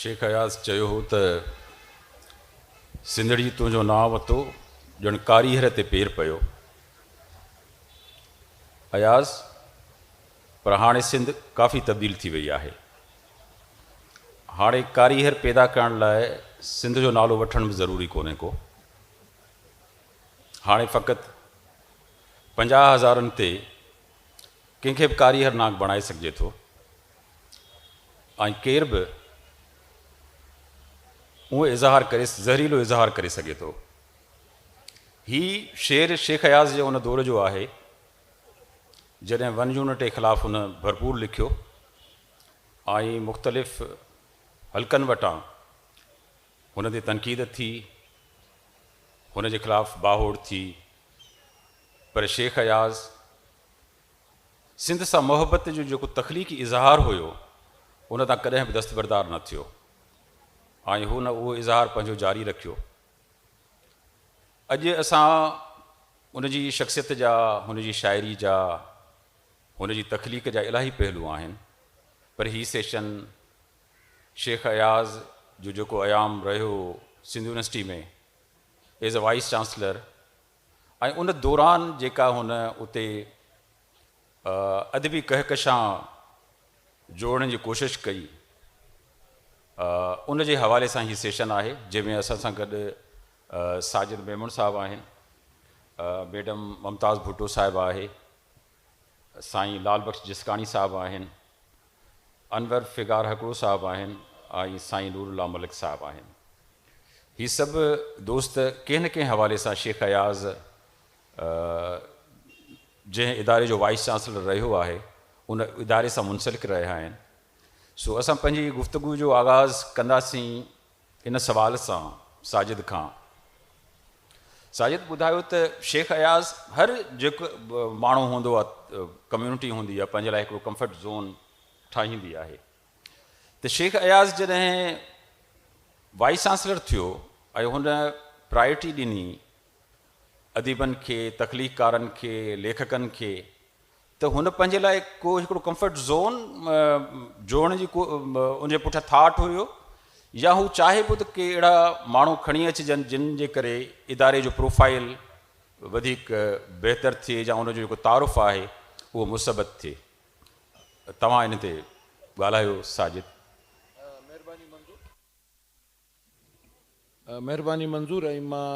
शेख अयाज़ चयो हो त सिंधड़ी तुंहिंजो नाव वरितो ॼण कारीहर ते पेर पियो। अयाज़ पर हाणे सिंध काफ़ी तब्दील थी वई आहे। हाणे कारीहर पैदा करण लाइ सिंध जो नालो वठण बि ज़रूरी कोन्हे को। हाणे फ़क़ति 50,000 ते कंहिंखे बि कारीहर नाग बणाए सघिजे थो ऐं केर बि उहो इज़हार करे ज़हरीलो इज़हार करे सघे थो। हीउ शेर शेख अयाज़ जे उन दौर जो आहे जॾहिं वन यूनिट जे ख़िलाफ़ु हुन भरपूर लिखियो ऐं मुख़्तलिफ़ हल्कनि वटां हुन ते तनक़ीद थी, हुन जे ख़िलाफ़ु बाहोड़ थी, पर शेख अयाज़ सिंध सां मोहबत जो जेको तख़लीक़ी इज़हार हुयो उन तां कॾहिं बि दस्तबरदार न थियो ऐं हुन उहो इज़हार पंहिंजो जारी रखियो। अॼु असां उन जी शख़्सियत जा, हुन जी शाइरी जा, हुन जी तख़लीक़ जा इलाही पहलू आहिनि, पर हीउ सेशन शेख अयाज़ जो जेको क़याम रहियो सिंध यूनिवर्सिटी में एज़ अ वाइस चांसलर ऐं उन दौरान जेका हुन उते अदबी कहकशां जोड़ण जी कोशिशि कई, उन जे हवाले सां हीउ सेशन आहे जंहिंमें असां सां गॾु साजिद मेमून साहिबु आहिनि, मैडम मुमताज़ भुट्टो साहिबु आहे, साईं लाल बख्श जिसकानी साहिबु आहिनि, अनवर फिगार हकड़ो साहिबु आहिनि ऐं साईं नूरुल्लाह मलिक साहिबु आहिनि। हीअ सभु दोस्त कंहिं न कंहिं हवाले सां शेख अयाज़ जंहिं इदारे जो वाइस चांसलर रहियो आहे उन इदारे सां मुंसलिक रहिया आहिनि। सो असां पंहिंजी गुफ़्तगू जो आगाज़ कंदासीं इन सवाल सां साजिद खां। साजिद ॿुधायो त शेख अयाज़ हर जेको माण्हू हूंदो आहे, कम्यूनिटी हूंदी आहे, पंहिंजे लाइ हिकिड़ो कंफर्ट ज़ोन ठाहींदी आहे। त शेख अयाज़ जॾहिं वाइस चांसलर थियो ऐं हुन प्रायोरिटी ॾिनी अदीबनि खे, तख़लीक़कारनि खे, लेखकनि खे, त हुन पंहिंजे लाइ को हिकिड़ो कंफर्ट ज़ोन जोड़ण जी उनजे पुठियां थाट हुयो या हू चाहे पियो त के अहिड़ा माण्हू खणी अचिजनि जिन जे करे इदारे जो प्रोफाइल वधीक बहितर थिए या उनजो जेको तारुफ़ आहे उहो मुसबत थिए। तव्हां इन ते ॻाल्हायो साजिद। महिरबानी मंज़ूर। ऐं मां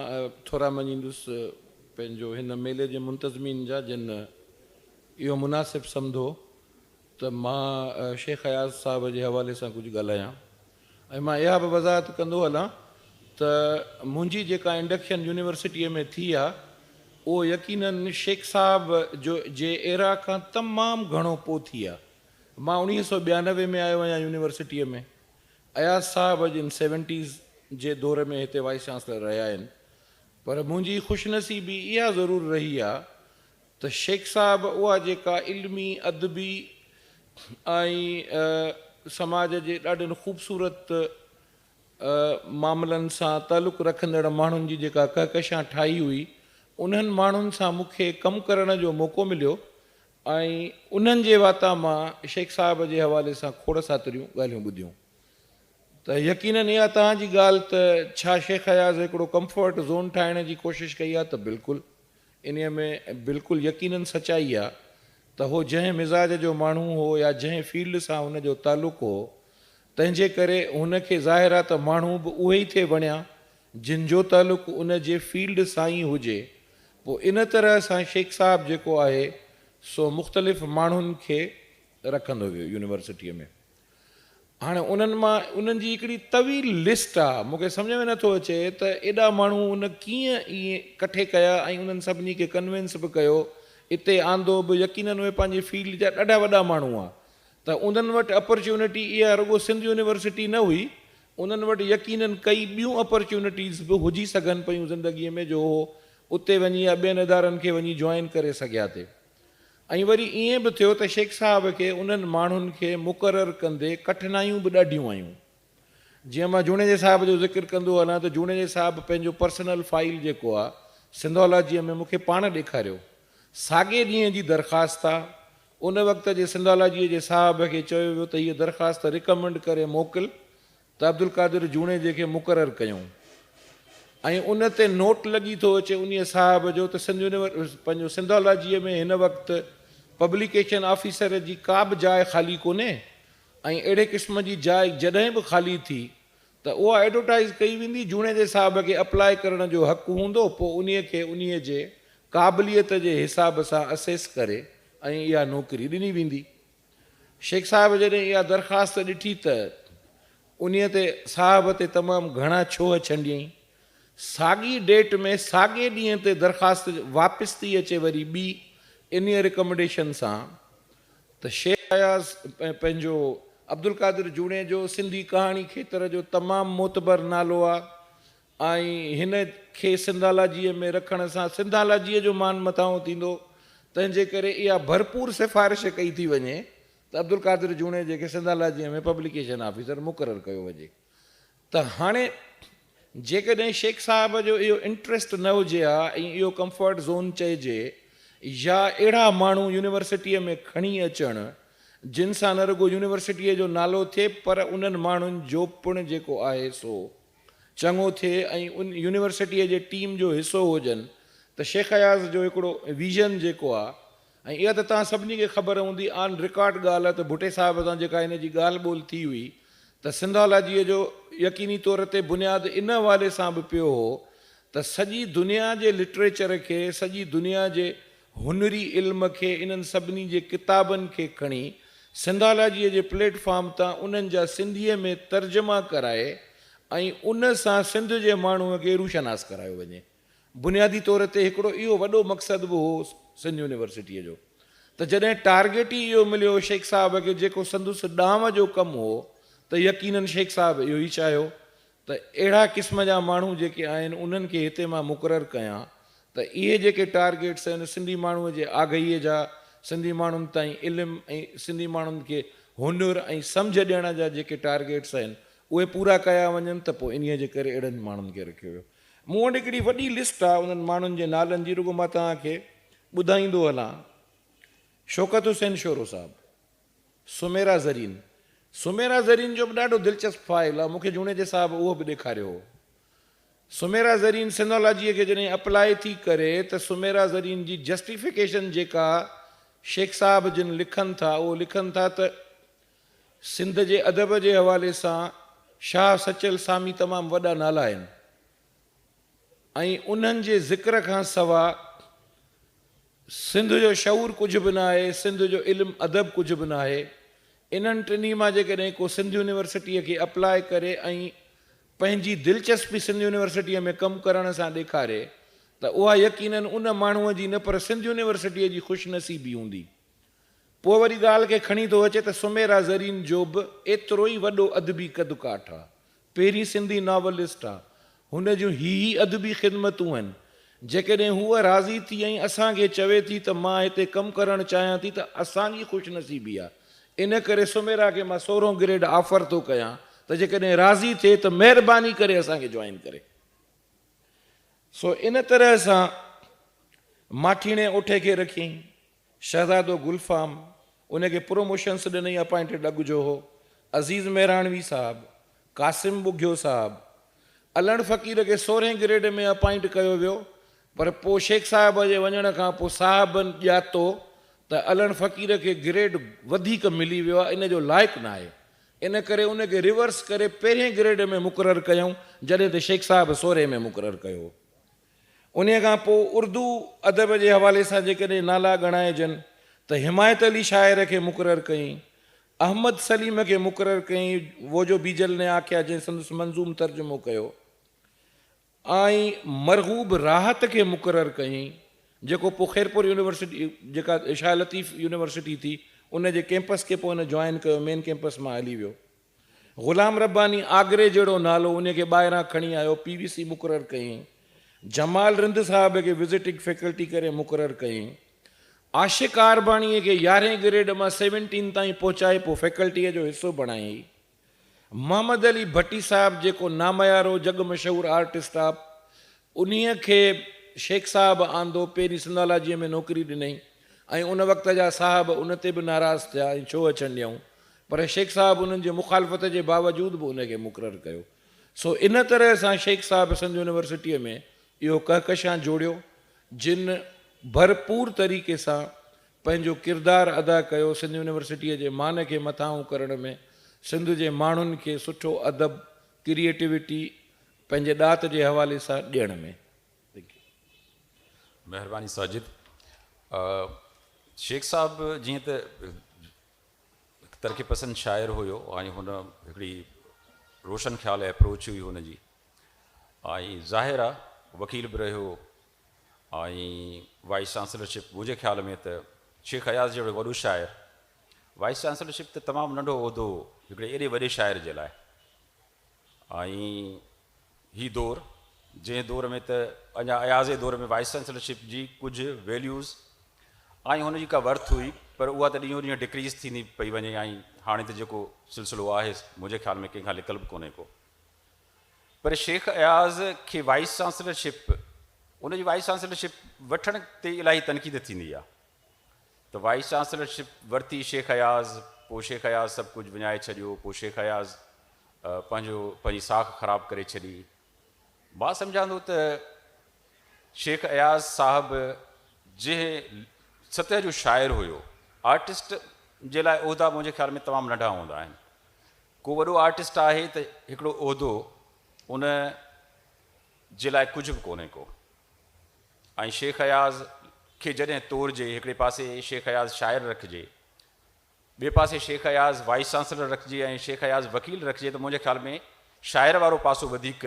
थोरा मञींदुसि पंहिंजो हिन मेले जे मुंतज़मीन जा जिन इहो मुनासिबु सम्झो त मां शेख अयाज़ साहिब जे हवाले सां कुझु ॻाल्हायां। ऐं मां इहा बि वज़ाहत कंदो हलां त मुंहिंजी जेका इंडक्शन यूनिवर्सिटीअ में थी आहे उहो यकीननि शेख साहिब जे एरा खां तमामु घणो पोइ थी आहे। मां 1992 में आयो आहियां यूनिवर्सिटीअ में। अयाज़ साहिब जिन 70s जे दौर में हिते वाइस चांसलर रहिया आहिनि, पर मुंहिंजी ख़ुशनसीबी इहा ज़रूरु रही आहे त शेख साहिब उहा जेका इल्मी अदबी ऐं समाज जे ॾाढनि ख़ूबसूरत मामलनि सां तालुक़ु रखंदड़ माण्हुनि जी जेका कहकशां ठाही हुई, उन्हनि माण्हुनि सां मूंखे कमु करण जो मौक़ो मिलियो ऐं उन्हनि जे वाता मां शेख साहिब जे हवाले सां खोड़ सातरियूं ॻाल्हियूं ॿुधियूं। त यकीननि इहा तव्हांजी ॻाल्हि त छा शेख अयाज़ हिकिड़ो कंफर्ट ज़ोन ठाहिण जी कोशिशि कई आहे, त बिल्कुलु इन में बिल्कुलु यकीननि सचाई आहे त उहो जंहिं मिज़ाज जो माण्हू हो या जंहिं फील्ड सां हुनजो तालुक़ु हो, तंहिंजे करे हुनखे ज़ाहिर आहे त माण्हू बि उहे ई थिए वणिया जिन जो तालुक़ु उन जे फील्ड सां ई हुजे। पोइ इन तरह सां शेख साहिबु जेको आहे सो मुख़्तलिफ़ माण्हुनि खे रखंदो वियो यूनिवर्सिटीअ में। हाणे उन्हनि मां उन्हनि जी हिकिड़ी तवील लिस्ट आहे, मूंखे सम्झ में नथो अचे त एॾा माण्हू उन कीअं ईअं कठे कया ऐं उन्हनि सभिनी खे कन्विंस बि कयो, हिते आंदो बि। यकीननि उहे पंहिंजी फील्ड जा ॾाढा वॾा माण्हू आहे, त उन्हनि वटि अपॉर्चुनिटी इहा रुॻो सिंध यूनिवर्सिटी न हुई, उन्हनि वटि यकीननि कई ॿियूं अपॉर्चुनिटीज़ बि हुजी सघनि पियूं ज़िंदगीअ में, जो उते वञी या ॿियनि इदारनि खे वञी जॉइन करे सघिया थे। ऐं वरी ईअं बि थियो त शेख साहिब खे उन्हनि माण्हुनि खे मुक़ररु कंदे कठिनायूं बि ॾाढियूं आयूं। जीअं मां जूणेजे साहिब जो ज़िक्र कंदो हलां त जूणेजे साहिब पंहिंजो पर्सनल फाइल जेको आहे सिंधोलॉजीअ में मूंखे पाण ॾेखारियो। साॻे ॾींहं जी दरख़्वास्त आहे। उन वक़्त जे सिंधोलॉजीअ जे साहिब खे चयो वियो त हीअ दरख़्वास्त रिकमेंड करे मोकिल त अब्दुल कादिर जूणे खे मुक़ररु कयूं ऐं उन ते नोट लॻी थो अचे उन साहिब जो त पंहिंजो सिंधोलॉजीअ में हिन वक़्तु पब्लिकेशन ऑफिसर जी का बि जाइ ख़ाली कोन्हे ऐं अहिड़े क़िस्म जी जाइ जॾहिं बि ख़ाली थी त उहा एडवर्टाइज़ कई वेंदी जूणे जे साहिब खे अप्लाई करण जो हक़ु हूंदो, पोइ उन खे उन जे क़ाबिलियत जे हिसाब सां असेस करे ऐं इहा नौकिरी ॾिनी वेंदी। शेख साहिब जॾहिं इहा दरख़्वास्त ॾिठी त उन ते साहिब ते तमामु घणा छोह छंडियईं। साॻी डेट में साॻे ॾींहं ते दरख़्वास्त वापसि थी अचे वरी ॿी इन रिकमेंडेशन सां त शेख अयाज़ पंहिंजो अब्दुल कादिर जूणे जो सिंधी कहाणी खेत्र जो तमामु मोतबर नालो आहे ऐं हिन खे सिंधालॉजीअ में रखण सां सिंधालॉजीअ जो मान मथां थींदो, तंहिंजे करे इहा भरपूर सिफ़ारिश कई थी वञे त अब्दुल कादिर जूणे जेके सिंधालॉजीअ में पब्लिकेशन ऑफिसर मुक़ररु कयो वञे। त हाणे जेकॾहिं शेख साहिब जो इहो इंट्रस्ट न हुजे हा ऐं इहो कंफर्ट ज़ोन चइजे या अहिड़ा माण्हू यूनिवर्सिटीअ में खणी अचणु जिन सां न रुॻो यूनिवर्सिटीअ जो नालो थिए पर उन्हनि माण्हुनि जो पिणु जेको आहे सो चङो थिए ऐं उन यूनिवर्सिटीअ जे टीम जो हिसो हुजनि त शेख अयाज़ जो हिकिड़ो विज़न जेको आहे ऐं इहा त तव्हां सभिनी खे ख़बर हूंदी ऑन रिकॉर्ड ॻाल्हि आहे त भुटे साहिब सां जेका हिन जी ॻाल्हि ॿोल थी हुई त सिंधोलॉजीअ जो यकीनी तौर ते बुनियादु इन हवाले सां बि पियो हो त सॼी दुनिया जे लिटरेचर खे सॼी दुनिया जे हुनरी इल्म खे इन्हनि सभिनी जे किताबनि खे खणी सिंधोलॉजीअ जे प्लेटफॉर्म तां उन्हनि जा सिंधीअ में तर्जुमा कराए ऐं उन सां सिंध जे माण्हूअ खे रूशनास करायो वञे। बुनियादी तौर ते हिकिड़ो इहो वॾो मक़सदु बि हो सिंध यूनिवर्सिटीअ जो। त जॾहिं टारगेट ई इहो मिलियो शेख साहिब खे जेको संदुसि ॾांव जो कमु हो त यकीननि शेख साहिब इहो ई चाहियो त अहिड़ा क़िस्म जा माण्हू जेके आहिनि उन्हनि खे हिते मां मुक़ररु कयां त इहे जेके टारगेट्स आहिनि सिंधी माण्हूअ जे आगाहीअ जा, सिंधी माण्हुनि ताईं इल्मु ऐं सिंधी माण्हुनि खे हुनुर ऐं सम्झ ॾियण जा जेके टारगेट्स आहिनि उहे पूरा कया वञनि त पोइ इन्हीअ जे करे अहिड़नि माण्हुनि खे रखियो वियो। मूं वटि हिकिड़ी वॾी लिस्ट आहे उन्हनि माण्हुनि जे नालनि जी, रुॻो मां तव्हांखे ॿुधाईंदो हलां। शौकत हुसैन शोरो साहिबु, सुमेरा ज़रीन, सुमेरा ज़रीन जो बि ॾाढो दिलचस्प फाइल आहे, मूंखे जूणे जे साहिबु उहो बि ॾेखारियो हो। सुमेरा ज़रीन सिंधोलॉजीअ खे जॾहिं अप्लाई थी करे त सुमेरा ज़रीन जी जस्टिफिकेशन जेका शेख साहिब जिन लिखनि था उहो लिखनि था त सिंध जे अदब जे हवाले सां शाह सचल सामी तमामु वॾा नाला आहिनि ऐं उन्हनि जे ज़िक्र खां सवाइ सिंध जो शऊर कुझु बि न आहे, सिंध जो इल्मु अदब कुझु बि न आहे। इन्हनि टिनी मां जेकॾहिं को सिंध यूनिवर्सिटीअ खे अप्लाई करे ऐं पंहिंजी दिलचस्पी सिंध यूनिवर्सिटीअ में कमु करण सां ॾेखारे त उहा यकीननि उन माण्हूअ जी न पर सिंध यूनिवर्सिटीअ जी ख़ुशनसीबी हूंदी। पोइ वरी ॻाल्हि खे खणी थो अचे त सुमेरा ज़रीन जो बि एतिरो ई वॾो अदबी कद काठ आहे, पहिरीं सिंधी नॉवलिस्ट आहे, हुन जूं ही अदबी ख़िदमतूं आहिनि। जेकॾहिं हूअ राज़ी थी ऐं असांखे चवे थी त मां हिते कमु करणु चाहियां थी त असांजी ख़ुशनसीबी आहे। इन करे सुमेरा खे मां 16 ग्रेड ऑफर थो कयां त जेकॾहिं राज़ी थिए त महिरबानी करे असांखे जॉइन करे। सो इन तरह सां माठीणे उठे खे रखियईं, शहज़ादो गुलफाम उनखे प्रोमोशन्स ॾिनई, अपॉइंटेड अॻु जो हो। अज़ीज़ मेहरानवी साहिबु, कासिम बुघियो साहिबु, अलण फ़क़ीर खे 16 ग्रेड में अपॉइंट कयो वियो, पर पोइ शेख साहिब जे वञण खां पोइ साहिबनि ॼातो त अलण फ़क़ीर खे ग्रेड वधीक मिली वियो आहे, इन जो लाइक़ु न आहे। इन करे उनखे रिवर्स करे पहिरें ग्रेड में मुक़ररु कयूं जॾहिं त शेख साहिब 16 में मुक़ररु कयो। उन खां पोइ उर्दू अदब जे हवाले सां जेकॾहिं नाला ॻणाइजनि त हिमायत अली शाइर खे मुक़ररु कयईं, अहमद सलीम खे मुक़ररु कयईं, वो जो बीजल ने आख्या जंहिं संदसि मंज़ूम तर्जुमो कयो, ऐं मरगूब राहत खे मुक़ररु कयईं जेको पोइ खैरपुर यूनिवर्सिटी जेका शाह लतीफ़ यूनिवर्सिटी थी उन जे कैंपस खे पोइ हुन जॉइन कयो, मेन कैंपस मां हली वियो। ग़ुलाम रब्बानी आगरे जहिड़ो नालो उनखे ॿाहिरां खणी आयो, PVC मुक़ररु कयईं। जमाल रिंद साहिब खे विज़िटिंग फैकल्टी करे मुक़ररु कयईं। आशिक़ आरबाणीअ खे 11 ग्रेड मां 17 ताईं पहुचाए पोइ फैकल्टीअ जो हिसो बणायईं। मोहम्मद अली भट्टी साहिबु जेको नामयारो जग मशहूरु आर्टिस्ट आहे, उन्हीअ खे शेख साहिबु आंदो, पहिरीं सिंधोलॉजीअ में नौकिरी ॾिनई ऐं उन वक़्त जा साहिब उन ते बि नाराज़ थिया ऐं छो अचनि ॾियूं। पर शेख साहिबु उन्हनि जे मुखालफ़त जे बावजूदि बि उनखे मुक़ररु कयो। सो इन तरह सां शेख साहिबु सिंध यूनिवर्सिटीअ में इहो कहकशां जोड़ियो जिन भरपूर तरीक़े सां पंहिंजो किरदारु अदा कयो सिंध यूनिवर्सिटीअ जे मान खे मथां करण में, सिंध जे माण्हुनि खे सुठो अदब, क्रिएटिविटी पंहिंजे ॾात जे हवाले सां ॾियण में। महिरबानी साजिद। शेख साहिबु जीअं त तरक़ी पसंद शाइर हुयो ऐं हुन हिकिड़ी रोशन ख़्याल अप्रोच हुई हुनजी, ऐं ज़ाहिर आहे वकील बि रहियो ऐं वाइस चांसलरशिप। मुंहिंजे ख़्याल में त शेख अयाज़ जहिड़ो वॾो शाइर, वाइस चांसलरशिप त तमामु नंढो उहिदो हिकिड़े एॾे वॾे शाइर जे लाइ। ऐं हीउ दौरु जंहिं दौर में त अञा अयाज़ जे दौर में वाइस चांसलरशिप जी कुझु वैल्यूज़ ऐं हुनजी का वर्थ हुई, पर उहा त ॾींहों ॾींहुं डिक्रीज़ थींदी पई वञे। ऐं हाणे त जेको सिलसिलो आहे मुंहिंजे ख़्याल में कंहिंखां लिकल बि कोन्हे को। पर शेख अयाज़ खे वाइस चांसलरशिप, उनजी वाइस चांसलरशिप वठण ते इलाही तनक़ीद थींदी आहे। त वाइस चांसलरशिप वरिती शेख अयाज़, पोइ शेख अयाज़ सभु कुझु विञाए छॾियो, पोइ शेख अयाज़ पंहिंजी साख ख़राबु करे छॾी। मां सम्झां थो त शेख अयाज़ साहिबु जंहिं सतह जो शाइर हुयो, आर्टिस्ट जे लाइ उहिदा मुंहिंजे ख़्याल में तमामु नंढा हूंदा आहिनि। को वॾो आर्टिस्ट आहे त हिकिड़ो उहिदो उन जे लाइ कुझु बि कोन्हे को। ऐं शेख अयाज़ खे जॾहिं तोड़जे, हिकिड़े पासे शेख अयाज़ शाइर रखिजे, ॿिए पासे शेख अयाज़ वाइस चांसलर रखिजे ऐं शेख अयाज़ वकील रखिजे, त मुंहिंजे ख़्याल में शाइर वारो पासो वधीक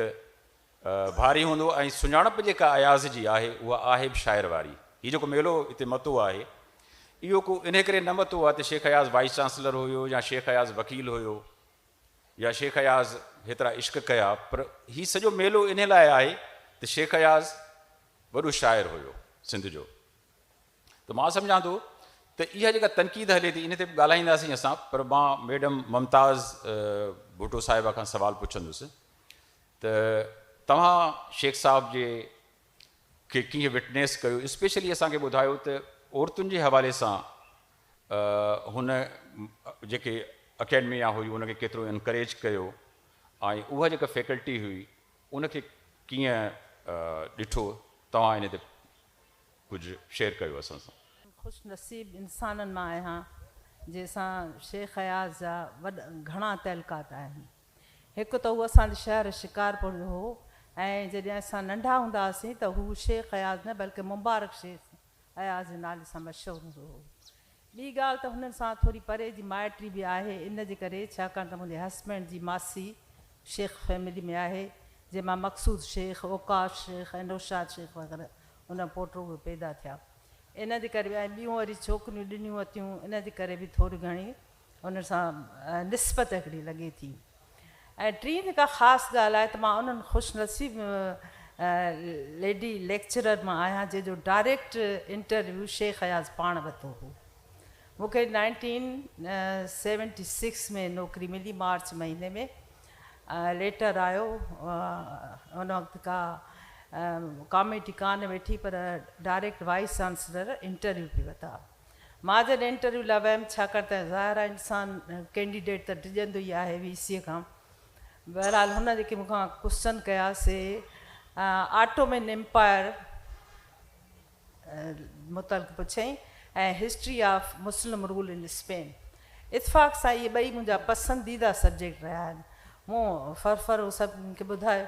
भारी हूंदो। ऐं सुञाणप जेका अयाज़ जी आहे उहा आहे बि शाइर वारी। हीउ जेको मेलो हिते मतो आहे, इहो को इन करे न मतो आहे त शेख अयाज़ वाइस चांसलर हुयो या शेख अयाज़ वकील हुयो या शेख अयाज़ हेतिरा इश्क कया, पर हीउ सॼो मेलो इन लाइ आहे त शेख अयाज़ वॾो शाइर हुयो सिंध जो। त मां सम्झां थो त इहा जेका तनक़ीद हले थी, इन ते बि ॻाल्हाईंदासीं असां। पर मां मैडम मुमताज़ भुट्टो साहिबा खां सवालु पुछंदुसि त तव्हां शेख साहिब जे खे कीअं विटनेस कयो, स्पेशली असांखे ॿुधायो त औरतुनि जे हवाले सां हुन जेके अकेडमिया हुई उनखे केतिरो इनकरेज कयो, ऐं उहा जेका फैकल्टी हुई उनखे कीअं ॾिठो। तव्हां इन ते कुझु शेयर कयो असां सां। ख़ुशि नसीब इंसाननि मां आहियां जंहिंसां शेख अयाज़ जा घणा तहलकात आहिनि। हिकु त उहो असांजे शहर शिकारपुर जो हो, ऐं जॾहिं असां नंढा हूंदा हुआसीं त हू शेख अयाज़ न बल्कि मुबारक शेख अयाज़ जे नाले सां मशहूरु हूंदो हो। ॿी ॻाल्हि त हुननि सां थोरी परे जी माइटी बि आहे, इन जे करे छाकाणि त मुंहिंजे हस्बैंड जी मासी शेख फैमिली में आहे, जंहिंमां मक़सूद शेख, ओकाश शेख ऐं नौशाद शेख वग़ैरह उन पोटो बि पैदा थिया। इन जे करे ऐं ॿियूं वरी छोकिरियूं ॾिनियूं वरितियूं, इन जे करे बि थोरी घणी उन सां निस्बत हिकिड़ी लॻे थी। ऐं टी जेका ख़ासि ॻाल्हि आहे त मां उन्हनि ख़ुशि नसीब लेडी लेक्चरर मां आहियां जंहिंजो डायरेक्ट इंटरव्यू शेख अयाज़ पाण वरितो हो। मूंखे 1976 में नौकिरी मिली, मार्च महीने में लेटर आयो। उन वक़्तु का कॉमेटी कान वेठी, पर डायरेक्ट वाइस चांसलर इंटरव्यू पई वरिता। मां जॾहिं इंटरव्यू लाइ वियमि, छाकाणि त ज़ाहिर आहे इंसान कैंडिडेट त डिॼंदो ई आहे VC खां। बहरहाल हुन जेके मूंखां क्वेश्चन कयासीं ऑटोमन एम्पायर मुतलिक़ पुछईं ऐं history of Muslim rule in Spain. इतफ़ाक़ सां इहे ॿई मुंहिंजा पसंदीदा सब्जेक्ट रहिया आहिनि। मूं फरफरो सभिनी खे ॿुधायो,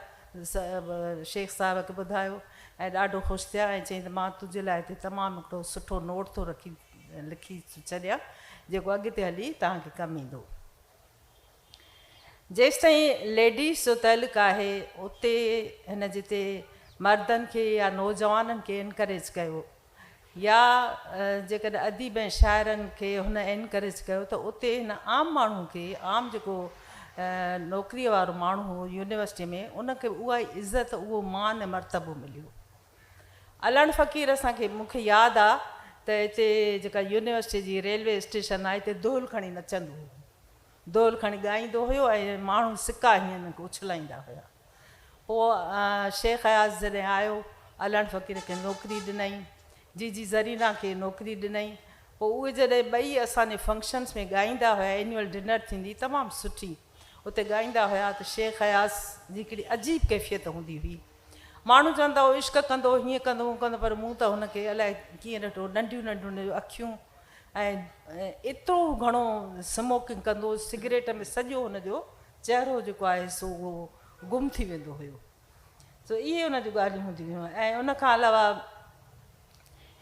शेख साहिब खे ॿुधायो ऐं ॾाढो ख़ुशि थिया ऐं चई त मां तुंहिंजे लाइ हिते तमामु हिकिड़ो सुठो नोट थो लिखी छॾियां जेको अॻिते हली तव्हांखे कमु ईंदो। जेसि ताईं लेडीज़ जो तइल्लुक़ु आहे, उते हिन जिते मर्दनि खे या नौजवाननि खे इनकरेज कयो, या जेकॾहिं अदीब ऐं शाइरनि खे हुन इनकरेज कयो, त उते हिन आम माण्हू खे, आम जेको नौकिरीअ वारो माण्हू हो यूनिवर्सिटी में, उनखे उहा इज़त, उहो मान ऐं मर्तबो मिलियो। अलन फ़क़ीर असांखे, मूंखे यादि आहे त हिते जेका यूनिवर्सिटी जी रेलवे स्टेशन आहे, हिते दोल खणी नचंदो हुओ, दोल खणी ॻाईंदो हुयो ऐं माण्हू सिका हीअं उछलाईंदा हुया। पोइ शेख अयाज़ जॾहिं आयो, अलन फ़क़ीर खे नौकिरी ॾिनई, जी ज़रीना खे नौकिरी ॾिनई। पोइ उहे जॾहिं ॿई असांजे फंक्शन्स में ॻाईंदा हुआ, एन्युअल डिनर थींदी तमामु सुठी, उते ॻाईंदा हुआ त शेख हयास जी हिकिड़ी अजीब कैफ़ियत हूंदी हुई। माण्हू चवंदा हुओ इश्क कंदो, हीअं कंदो हूअं कंदो, पर मूं त हुनखे अलाए कीअं ॾिठो, नंढियूं नंढियूं हुनजूं अखियूं ऐं एतिरो घणो स्मोकिंग कंदो, सिगरेट में सॼो हुनजो चहिरो जेको आहे सो उहो गुम थी वेंदो हुयो। सो इहे हुन जूं ॻाल्हियूं हूंदियूं हुयूं। ऐं उन खां अलावा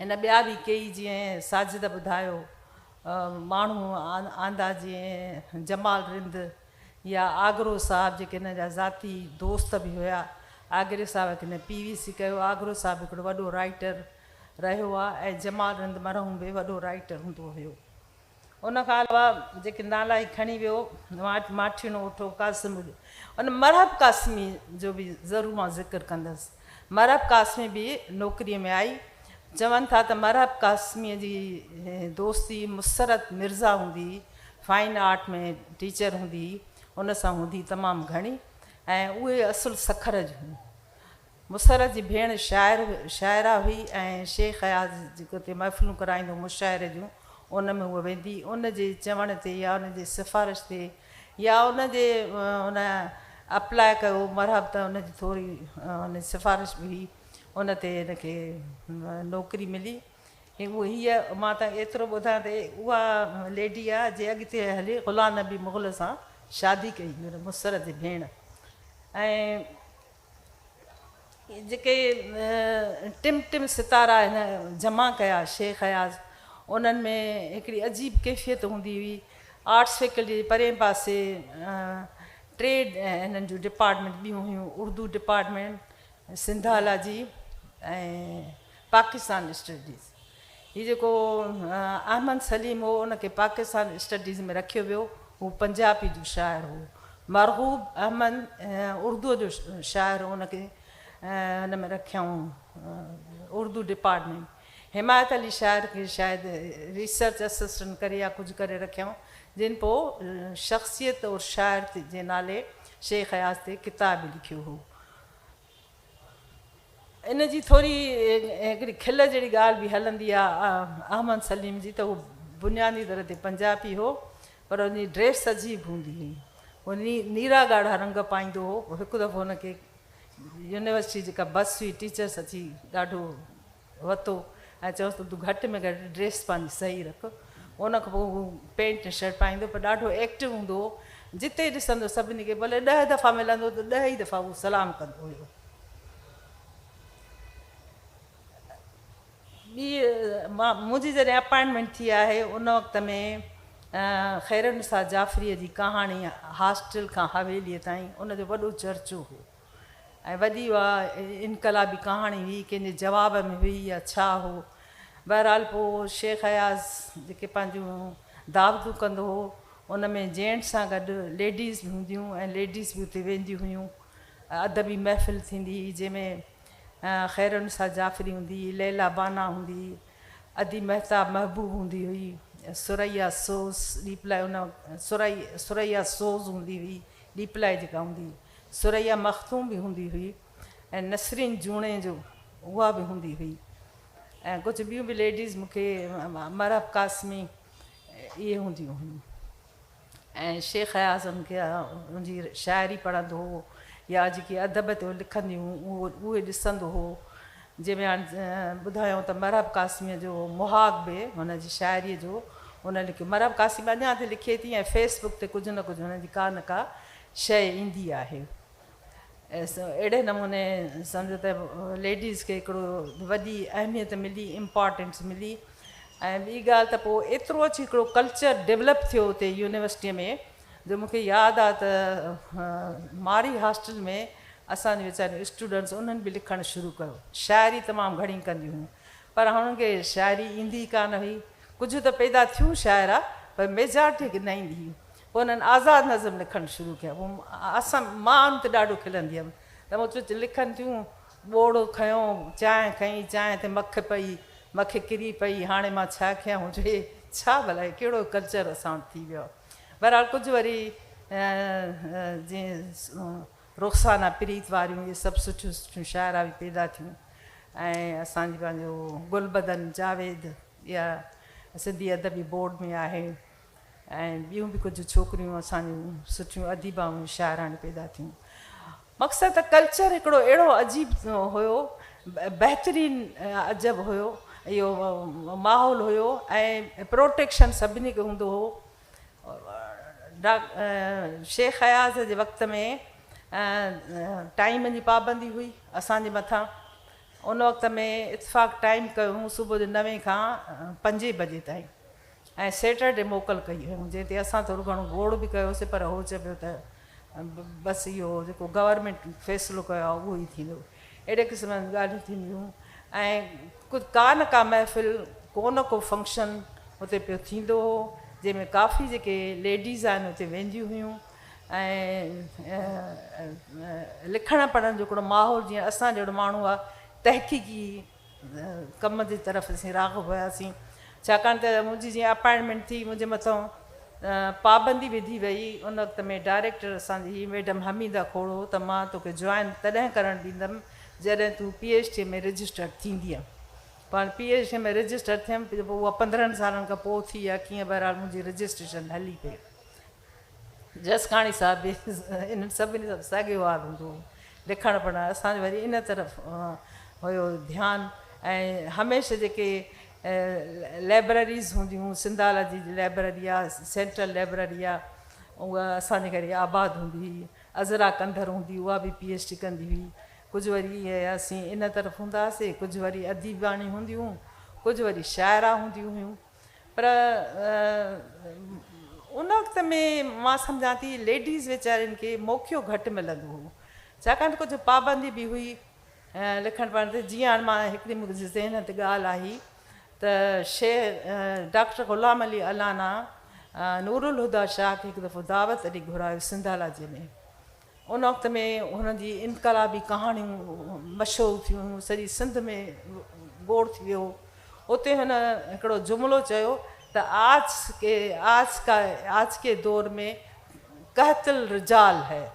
हिन ॿिया बि कई जीअं साजिद ॿुधायो माण्हू आंदा जीअं जमाल रिंद या आगरो साहब जेके हिन जा ज़ाती दोस्त बि हुया। आगरे साहब खे PVC कयो। आगरो साहब हिकिड़ो वॾो राइटर रहियो आहे ऐं जमाल रिंद मरहूम बि वॾो राइटर हूंदो हुयो। उन खां अलावा जेके नाला ई खणी वियो माठीनो उठो कासिम, उन मरहब कासिमी जो बि ज़रूरु मां ज़िक्र कंदसि। मरहब कासिमी बि नौकिरीअ में आई। चवनि था त मरहब कासिमीअ जी दोस्ती मुसरत मिर्ज़ा हूंदी, फाइन आर्ट में टीचर हूंदी, उन सां हूंदी तमामु घणी, ऐं उहे असुलु सखर जूं हुयूं। मुसरत जी भेण शाइरा हुई ऐं शेख हयाज जेको हुते महफ़िलूं कराईंदो मुशाइरे जूं, उन में उहा वेंदी। उन जे चवण ते या उन जे सिफ़ारिश ते या उन जे उन अप्लाई कयो मरहब त उन जी थोरी उन सिफ़ारिश बि हुई, उन ते हिनखे नौकिरी मिली। उहा हीअ मां त एतिरो ॿुधां त उहा लेडी आहे जे अॻिते हली ग़ुलाम नबी मुग़ल सां शादी कई हुई, मुसरत जी भेण। ऐं जेके टिम सितारा हिन जमा कया शेख हयाज, उन्हनि में हिकिड़ी अजीब कैफ़ियत हूंदी हुई। आर्ट्स फैकल्टी जे परे पासे ट्रेड हिननि जूं डिपार्टमेंट ॿियूं हुयूं, उर्दू डिपार्टमेंट, सिंधालाजी ऐं पाकिस्तान स्टडीज़। हीउ जेको अहमद सलीम हो उनखे पाकिस्तान स्टडीज़ में रखियो वियो। हू पंजाबी जो शाइर हो। मरहूब अहमद उर्दू जो शाइर हो, उनखे हिन में रखियऊं उर्दू डिपार्टमेंट। हिमायत अली शाइर खे शायदि रिसर्च असिस्टेंट करे या कुझु करे रखियऊं, जिन पोइ शख़्सियत और शाइर जे नाले शेख हयाज ते किताब लिखियो हो। इन जी थोरी हिकिड़ी खिल जहिड़ी ॻाल्हि बि हलंदी आहे अहमद सलीम जी, त उहो बुनियादी तरह ते पंजाबी हो, पर उनजी ड्रेस अजीब हूंदी हुई। उहो नीरा ॻाढ़ा रंग पाईंदो हो। हिकु दफ़ो हुनखे यूनिवर्सिटी जेका बस हुई टीचर्स अची ॾाढो वरितो ऐं चयोसि त तूं घटि में घटि ड्रेस पंहिंजी सही रख। उन खां पोइ हू पेंट शर्ट पाईंदो, पर ॾाढो एक्टिव हूंदो हो। जिते ॾिसंदो सभिनी खे भले 10 दफ़ा मिलंदो त 10 ई दफ़ा उहो सलाम कंदो हुयो। मुंहिंजी जॾहिं अपॉइंटमेंट थी आहे उन वक़्त में ख़ैरुनिसा जाफ़रीअ जी कहाणी हॉस्टल खां हवेलीअ ताईं उनजो वॾो चर्चो हो ऐं वॾी उहा इनकलाबी कहाणी हुई, कंहिंजे जवाब में हुई या छा हो। बहरहाल पोइ शेख हयाज जेके पंहिंजूं दावतूं कंदो हो, उन में जेंट्स सां गॾु लेडीज़ बि हूंदियूं ऐं लेडीज़ बि उते वेंदियूं हुयूं। अदबी महफ़िल थींदी हुई जंहिंमें ख़ैरुनिसा जाफ़री हूंदी, लैला बाना हूंदी, अदी महताब महबूब हूंदी हुई, सुरैया सोज़ ॾीपलाई उन सुरैया सोज़ हूंदी हुई, ॾीपलाई जेका हूंदी, सुरैया मख़तूम बि हूंदी हुई ऐं नसरीन जूणे जो उहा बि हूंदी हुई ऐं कुझु ॿियूं बि लेडीज़ मूंखे मरहब कासिमी इहे हूंदियूं हुयूं। ऐं शेख हयाज उनखे उनजी शाइरी पढ़ंदो हो या जेकी अदब ते लिखंदियूं उहे ॾिसंदो हो। जंहिंमें हाणे ॿुधायूं त मरहब कासिमीअ जो मुहाग बि हुनजी शाइरीअ जो उन लिखियो। मरहब कासिमी अञा ते लिखे थी ऐं फेसबुक ते कुझु न कुझु हुनजी का न का शइ ईंदी आहे। अहिड़े नमूने सम्झो त लेडीज़ खे हिकिड़ो वॾी अहमियत मिली, इम्पॉर्टेंस मिली। ऐं ॿी ॻाल्हि त पोइ एतिरो अची हिकिड़ो कल्चर डेवलप थियो हुते यूनिवर्सिटीअ में, जो मूंखे यादि आहे त मारी हॉस्टल में असांजे वीचारियूं स्टूडेंट्स उन्हनि बि लिखणु शुरू कयो। शाइरी तमामु घणी कंदियूं हुयूं, पर हुननि खे शाइरी ईंदी कान हुई। कुझु त पैदा थियूं शाइरा, पर मेजॉरिटी खे न ईंदी हुई। पोइ हुननि आज़ादु नज़म लिखणु शुरू कया। पोइ मां उन ते ॾाढो खिलंदी हुअमि त मूं चयो लिखनि थियूं, ॿोड़ो खयों, चांहि खई, चांहि ते मख पई, मख किरी पई, हाणे मां छा कयां? हुजे छा भला कहिड़ो कल्चर असां वटि थी वियो। बहरहाल कुझु वरी जीअं रुख़साना प्रीत वारियूं इहे सभु सुठियूं सुठियूं शाइरा बि पैदा थियूं ऐं असांजी पंहिंजो गुलबदन जावेद या सिंधी अदबी बोर्ड में आहे ऐं ॿियूं बि कुझु छोकिरियूं असांजूं सुठियूं अदीबाऊं शाइराणी पैदा थियूं। मक़सदु त कल्चर हिकिड़ो अहिड़ो अजीब हुयो, बहितरीनु अजब हुयो, इहो माहौल हुयो ऐं प्रोटेक्शन सभिनी खे हूंदो हो। शेख अयाज़ जे वक़्त में टाइम जी पाबंदी हुई असांजे मथां। उन वक़्त में इतफ़ाक़ टाइम कयूं सुबुह जो 9 खां 5 बजे ताईं ऐं सैटरडे मोकल कई हुयूं, जंहिं ते असां थोरो घणो गोड़ बि कयोसीं, पर हो चए पियो त बसि इहो जेको गवर्नमेंट फ़ैसिलो कयो आहे उहो ई थींदो। अहिड़े क़िस्म जूं ॻाल्हियूं थींदियूं ऐं कुझु का महफ़िल को न को फंक्शन हुते पियो थींदो हो, जंहिंमें काफ़ी जेके लेडीज़ आहिनि हुते वेंदियूं हुयूं ऐं लिखण पढ़ण जो हिकिड़ो माहौल, जीअं असां जहिड़ो माण्हू आहे तहक़ीक़ी कम जी तरफ़ असीं राग़िब हुयासीं। छाकाणि त मुंहिंजी जीअं अपॉइंटमेंट थी, मुंहिंजे मथां पाबंदी विधी वई। उन वक़्त में डायरेक्टर असांजी मैडम हमीदा खोड़ो त मां तोखे जॉइन तॾहिं करणु ॾींदमि जॾहिं तूं PhD में रजिस्टर थींदीअ। पाण PhD में रजिस्टर थियमि, पोइ उहा 15 सालनि खां पोइ थी आहे, कीअं बहरहाल मुंहिंजी रजिस्ट्रेशन हली पई। जसकाणी साहिब बि इन्हनि सभिनी सां साॻियो हाल हूंदो हो, लिखणु पढ़णु। असांजो वरी इन तरफ़ हुयो ध्यानु। ऐं हमेशह जेके लाइब्रेरीज़ हूंदियूं, सिंधाला जी लाइब्रेरी आहे, सेंट्रल लाइब्रेरी आहे, उहा असांजे घर आबाद हूंदी हुई। अज़रा कंदर हूंदी, उहा बि PhD कंदी हुई। कुझु वरी असीं इन तरफ़ हूंदा हुआसीं, कुझु वरी अदीबाणी हूंदियूं, कुझु वरी शाइरा हूंदियूं हुयूं। पर उन वक़्त में मां सम्झां थी लेडीज़ वीचारियुनि खे मौक़ो घटि मिलंदो हो, छाकाणि कुझु पाबंदी बि हुई लिखण पढ़ण ते। जीअं हाणे मां हिकिड़ी मुंहिंजे ज़हन ते ॻाल्हि आई त डॉक्टर ग़ुलाम अली अलाना नूरुल हुदा शाह खे हिकु दफ़ो दावत ॾेई घुरायो सिंधाला जे में। उन वक़्त में हुननि जी इनक़लाबी कहाणियूं मशहूरु थियूं, सॼी सिंध में गोड़ थी वियो। उते हुन हिकिड़ो जुमिलो चयो त आज के दौर में कहतल रिजाल है।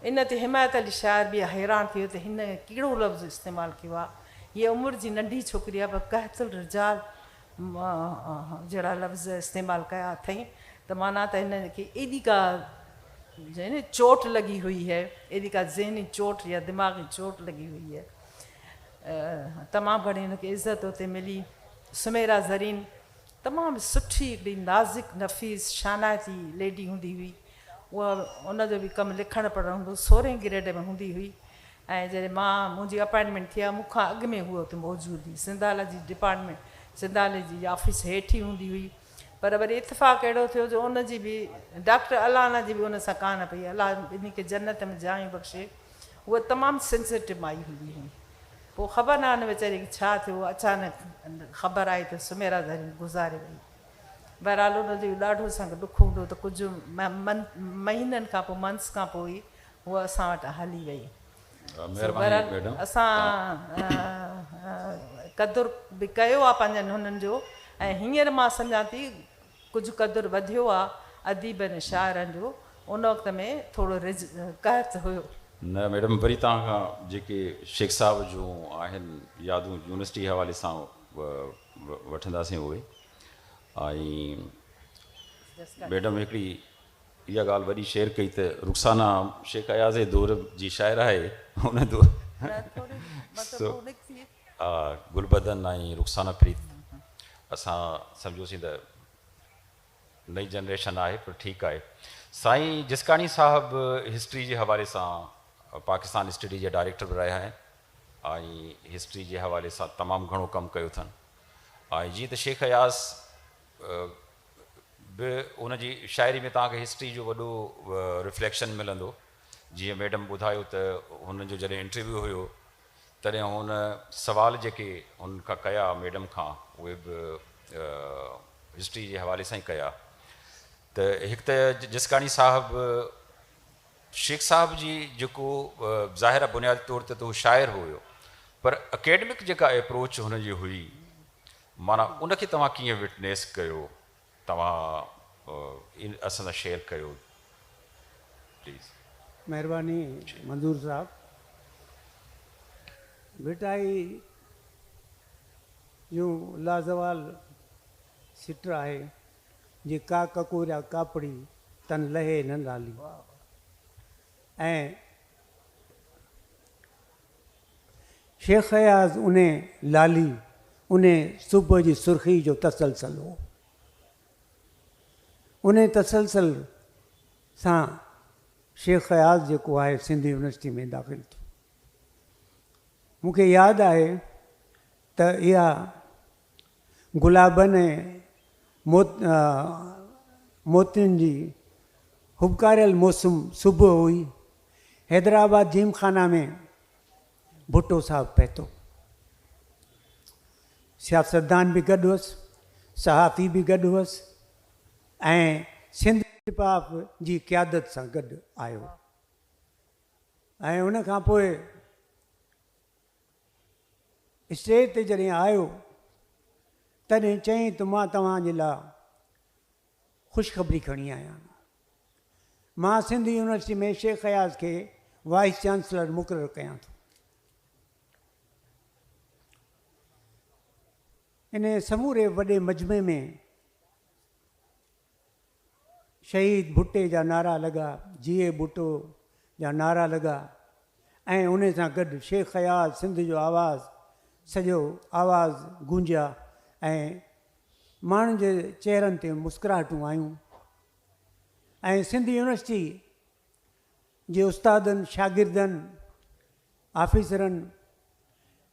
इन ते हिमायत अली शाइर बि हैरान थी वियो त हिन कहिड़ो लफ़्ज़ इस्तेमालु कयो आहे। हीअ उमिरि जी नंढी छोकिरी आहे, पर कहतल रिजाल जहिड़ा लफ़्ज़ इस्तेमालु कया अथई, त माना त हिन खे एॾी का चोट लॻी हुई है, एॾी का ज़हनी चोट या दिमाग़ी चोट लॻी हुई है। तमामु घणी हिनखे इज़त हुते मिली। सुमेरा ज़रीन तमामु सुठी हिकिड़ी नाज़ुक नफ़ीस शानाइती लेडी हूंदी हुई। उहा उनजो बि कमु लिखणु पढ़णु हूंदो, 16 ग्रेड में हूंदी हुई। ऐं जॾहिं मुंहिंजी अपॉइंटमेंट थी आहे, मूंखां अॻु में हूअ हुते मौजूदु हुई। सिंधाला जी डिपार्टमेंट, सिंधाले जी ऑफिस हेठि ई हूंदी हुई। पर वरी इतफ़ाक़ अहिड़ो थियो जो उनजी बि डॉक्टर अलाना जी बि उन सां कान पई, अलाह ॿिन्ही खे जन्नत में जायूं बख़्शे। उहा तमामु सेंसिटिव माई हूंदी हुई। पोइ ख़बर न आहे वीचारी खे छा थियो, अचानक ख़बर आई त सुमेरा ज़रीन गुज़ारे वई। बहरहाल उनजो ॾाढो असांखे ॾुख हूंदो त कुझु महीननि खां पोइ, मंथ्स खां पोइ ई उहा असां वटि हली वई। बहरहाल असां क़दुरु बि कयो आहे पंहिंजनि हुननि जो। ऐं हींअर मां सम्झां थी कुझु क़दुरु वधियो आहे अदीबनि शाइरनि जो। उन वक़्त में थोरो कहत हुयो। न मैडम, वरी तव्हां खां जेके शेख साहिब जूं आहिनि यादूं यूनिवर्सिटी हवाले सां वठंदासीं उहे। ऐं मैडम हिकिड़ी इहा ॻाल्हि वॾी शेयर कई त रुखसाना शेख अयाज़ जे दौर जी शाइर आहे। हुन दौर गुलबदन ऐं रुखसाना प्रीत असां सम्झोसीं त नई जनरेशन आहे, पर ठीकु आहे। साईं जिसकानी साहिबु हिस्ट्री जे हवाले सां पाकिस्तान स्टडी जे डायरेक्टर बि रहिया आहिनि ऐं हिस्ट्री जे हवाले सां तमामु घणो कमु कयो अथनि। ऐं जीअं त शेख अयाज़ बि उनजी शाइरी में तव्हांखे हिस्ट्री जो वॾो रिफ्लेक्शन मिलंदो। जीअं मैडम ॿुधायो त हुननि जो जॾहिं इंटरव्यू हुयो तॾहिं हुन सवाल जेके हुन खां कया मैडम खां, उहे बि हिस्ट्री जे हवाले सां ई कया। त हिकु त जिसकानी साहिबु शेख साहिब जी जेको ज़ाहिर आहे बुनियादी तौर ते त उहो शाइर हुयो, पर अकेडमिक जेका अप्रोच हुनजी हुई, माना उनखे तव्हां कीअं विटनेस कयो, तव्हां असां सां शेयर कयो प्लीज़। महिरबानी मंजूर साहब। बेटा ही यूं लाजवाल सिट आहे जे का ककोरिया कापड़ी तन लहे न लाली। ऐं शेख अयाज़ उन लाली उन सुबुह जी सुर्खी जो तसलसल हो। उन तसलसल सां शेख अयाज़ जेको आहे सिंधी यूनिवर्सिटी में दाख़िल थियो। मूंखे यादि आहे त इहा गुलाबनि ऐं मोतियुनि जी हुबकारियल मौसम सुबुह हुई। हैदराबाद जिमखाना में भुट्टो साहब पहुतो। सियासतदान बि गॾु हुअसि, सहाफ़ी बि गॾु हुअसि ऐं सिंध पाप जी क़यादत सां गॾु आयो। ऐं उन खां पोइ स्टेज ते जॾहिं आयो तॾहिं चयईं त मां तव्हांजे लाइ ख़ुशख़बरी खणी आहियां। मां सिंध यूनिवर्सिटी में शेख अयाज़ खे वाइस चांसलर मुक़ररु कयां थो। इन समूरे वॾे मजमे में शहीद भुट्टे जा नारा लॻा, जीए भुट्टो जा नारा लॻा ऐं उन सां गॾु शेख अयाज़ सिंध जो आवाज़ सॼो आवाज़ गूंजिया ऐं माण्हुनि जे चेहरनि ते मुस्कुराहटूं आयूं। ऐं सिंध यूनिवर्सिटी जे उस्तादनि, शागिर्दनि, ऑफिसरनि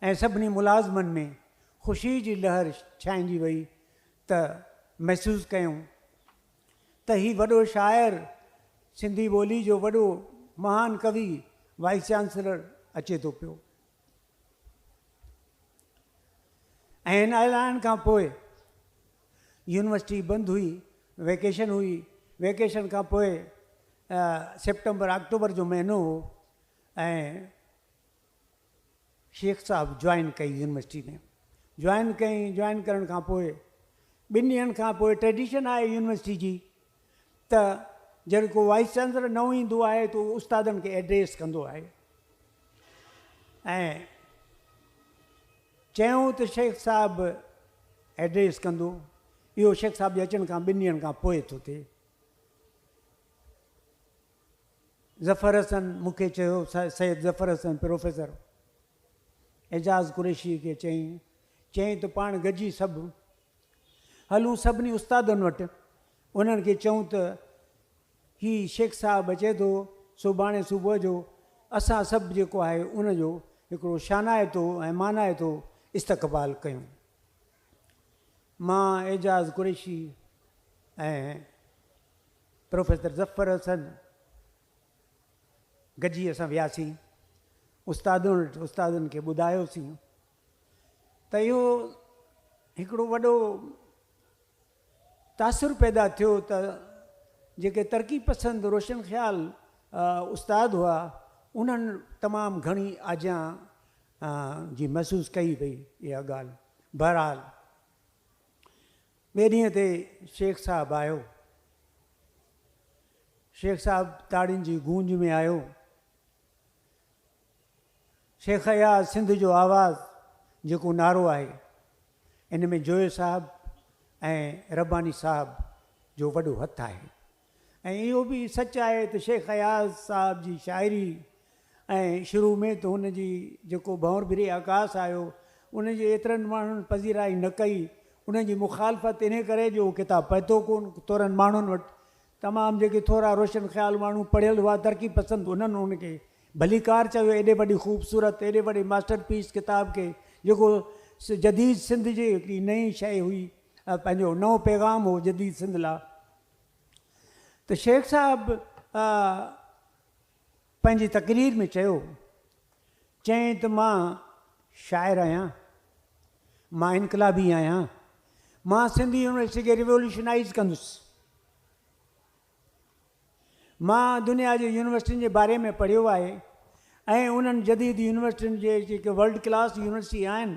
ऐं सभिनी मुलाज़िमनि में ख़ुशी जी लहर छाइंजी वई त महसूसु कयूं त हीउ वॾो शाइर, सिंधी ॿोली जो वॾो महान कवि, वाइस चांसलर अचे थो पियो। ऐं हिन ऐलान खां पोइ यूनिवर्सिटी बंदि हुई, वेकेशन हुई। वेकेशन खां पोइ सेप्टेंबर अक्टूबर जो महीनो हो ऐं शेख साहब जॉइन कई यूनिवर्सिटी में। जॉइन कई। जॉइन करण खां पोइ 2 ॾींहंनि खां पोइ ट्रेडिशन आहे यूनिवर्सिटी जी त जॾहिं को वाइस चांसलर न ईंदो आहे त उहो उस्तादनि खे एड्रेस कंदो आहे। ऐं चयूं त शेख साहब एड्रेस कंदो। इहो शेख साहब जे अचण खां 2 ॾींहंनि खां पोइ थो थिए। ज़फ़र हसन मूंखे चयो, सैयद ज़फ़र हसन प्रोफेसर एजाज़ कुरैशी खे चयईं त पाण गॾिजी सभु हलूं सभिनी उस्तादनि वटि, उन्हनि खे चऊं त हीउ शेख साहब अचे थो सुभाणे सुबुह जो, असां सभु जेको आहे उनजो हिकिड़ो शानाइतो ऐं मानाइतो इस्तक़बाल कयूं। मां एजाज़ कुरैशी ऐं प्रोफेसर ज़फ़र हसन गॾिजी असां वियासीं उस्तादनि खे ॿुधायोसीं त इहो हिकिड़ो वॾो तासुर पैदा थियो त जेके तरक़ी पसंदि रोशन ख़्याल उस्ताद हुआ उन्हनि तमामु घणी आजियां जी महसूसु कई वई इहा ॻाल्हि। बहरहाल ॿिए ॾींहं ते शेख साहब आयो। शेख साहब ताड़ियुनि जी गूंज में आयो। शेख अयाज़ सिंध जो आवाज़ जेको नारो आहे इन में जोए साहब ऐं रब्बानी साहब जो वॾो हथु आहे। ऐं इहो बि सच आहे त शेख अयाज़ साहब जी शाइरी ऐं शुरू में त हुन जी जेको भंवर बिरे आकाश आयो उन जे एतिरनि माण्हुनि पज़ीराई न कई। उन जी मुखालफ़त इन करे जो किताबु पढ़तो कोन थोरनि माण्हुनि वटि। तमामु जेके थोरा रोशन ख़्याल माण्हू पढ़ियल हुआ तरक़ी पसंदि उन्हनि उनखे भलीकार चयो। एॾे वॾी ख़ूबसूरत एॾे वॾे मास्टरपीस किताब खे जेको जदीद सिंध जी हिकिड़ी नई शइ हुई, पंहिंजो नओं पैगाम हो जदीद सिंध लाइ। त शेख साहब पंहिंजी तक़रीर में चयईं त मां शाइर आहियां, मां इनकलाबी आहियां, मां सिंधी यूनिवर्सिटी खे रिवोल्यूशनाइज़ कंदुसि। मां दुनिया जे यूनिवर्सिटियुनि जे बारे में पढ़ियो आहे ऐं उन्हनि जदीद यूनिवर्सिटियुनि जे जेके वर्ल्ड क्लास यूनिवर्सिटी आहिनि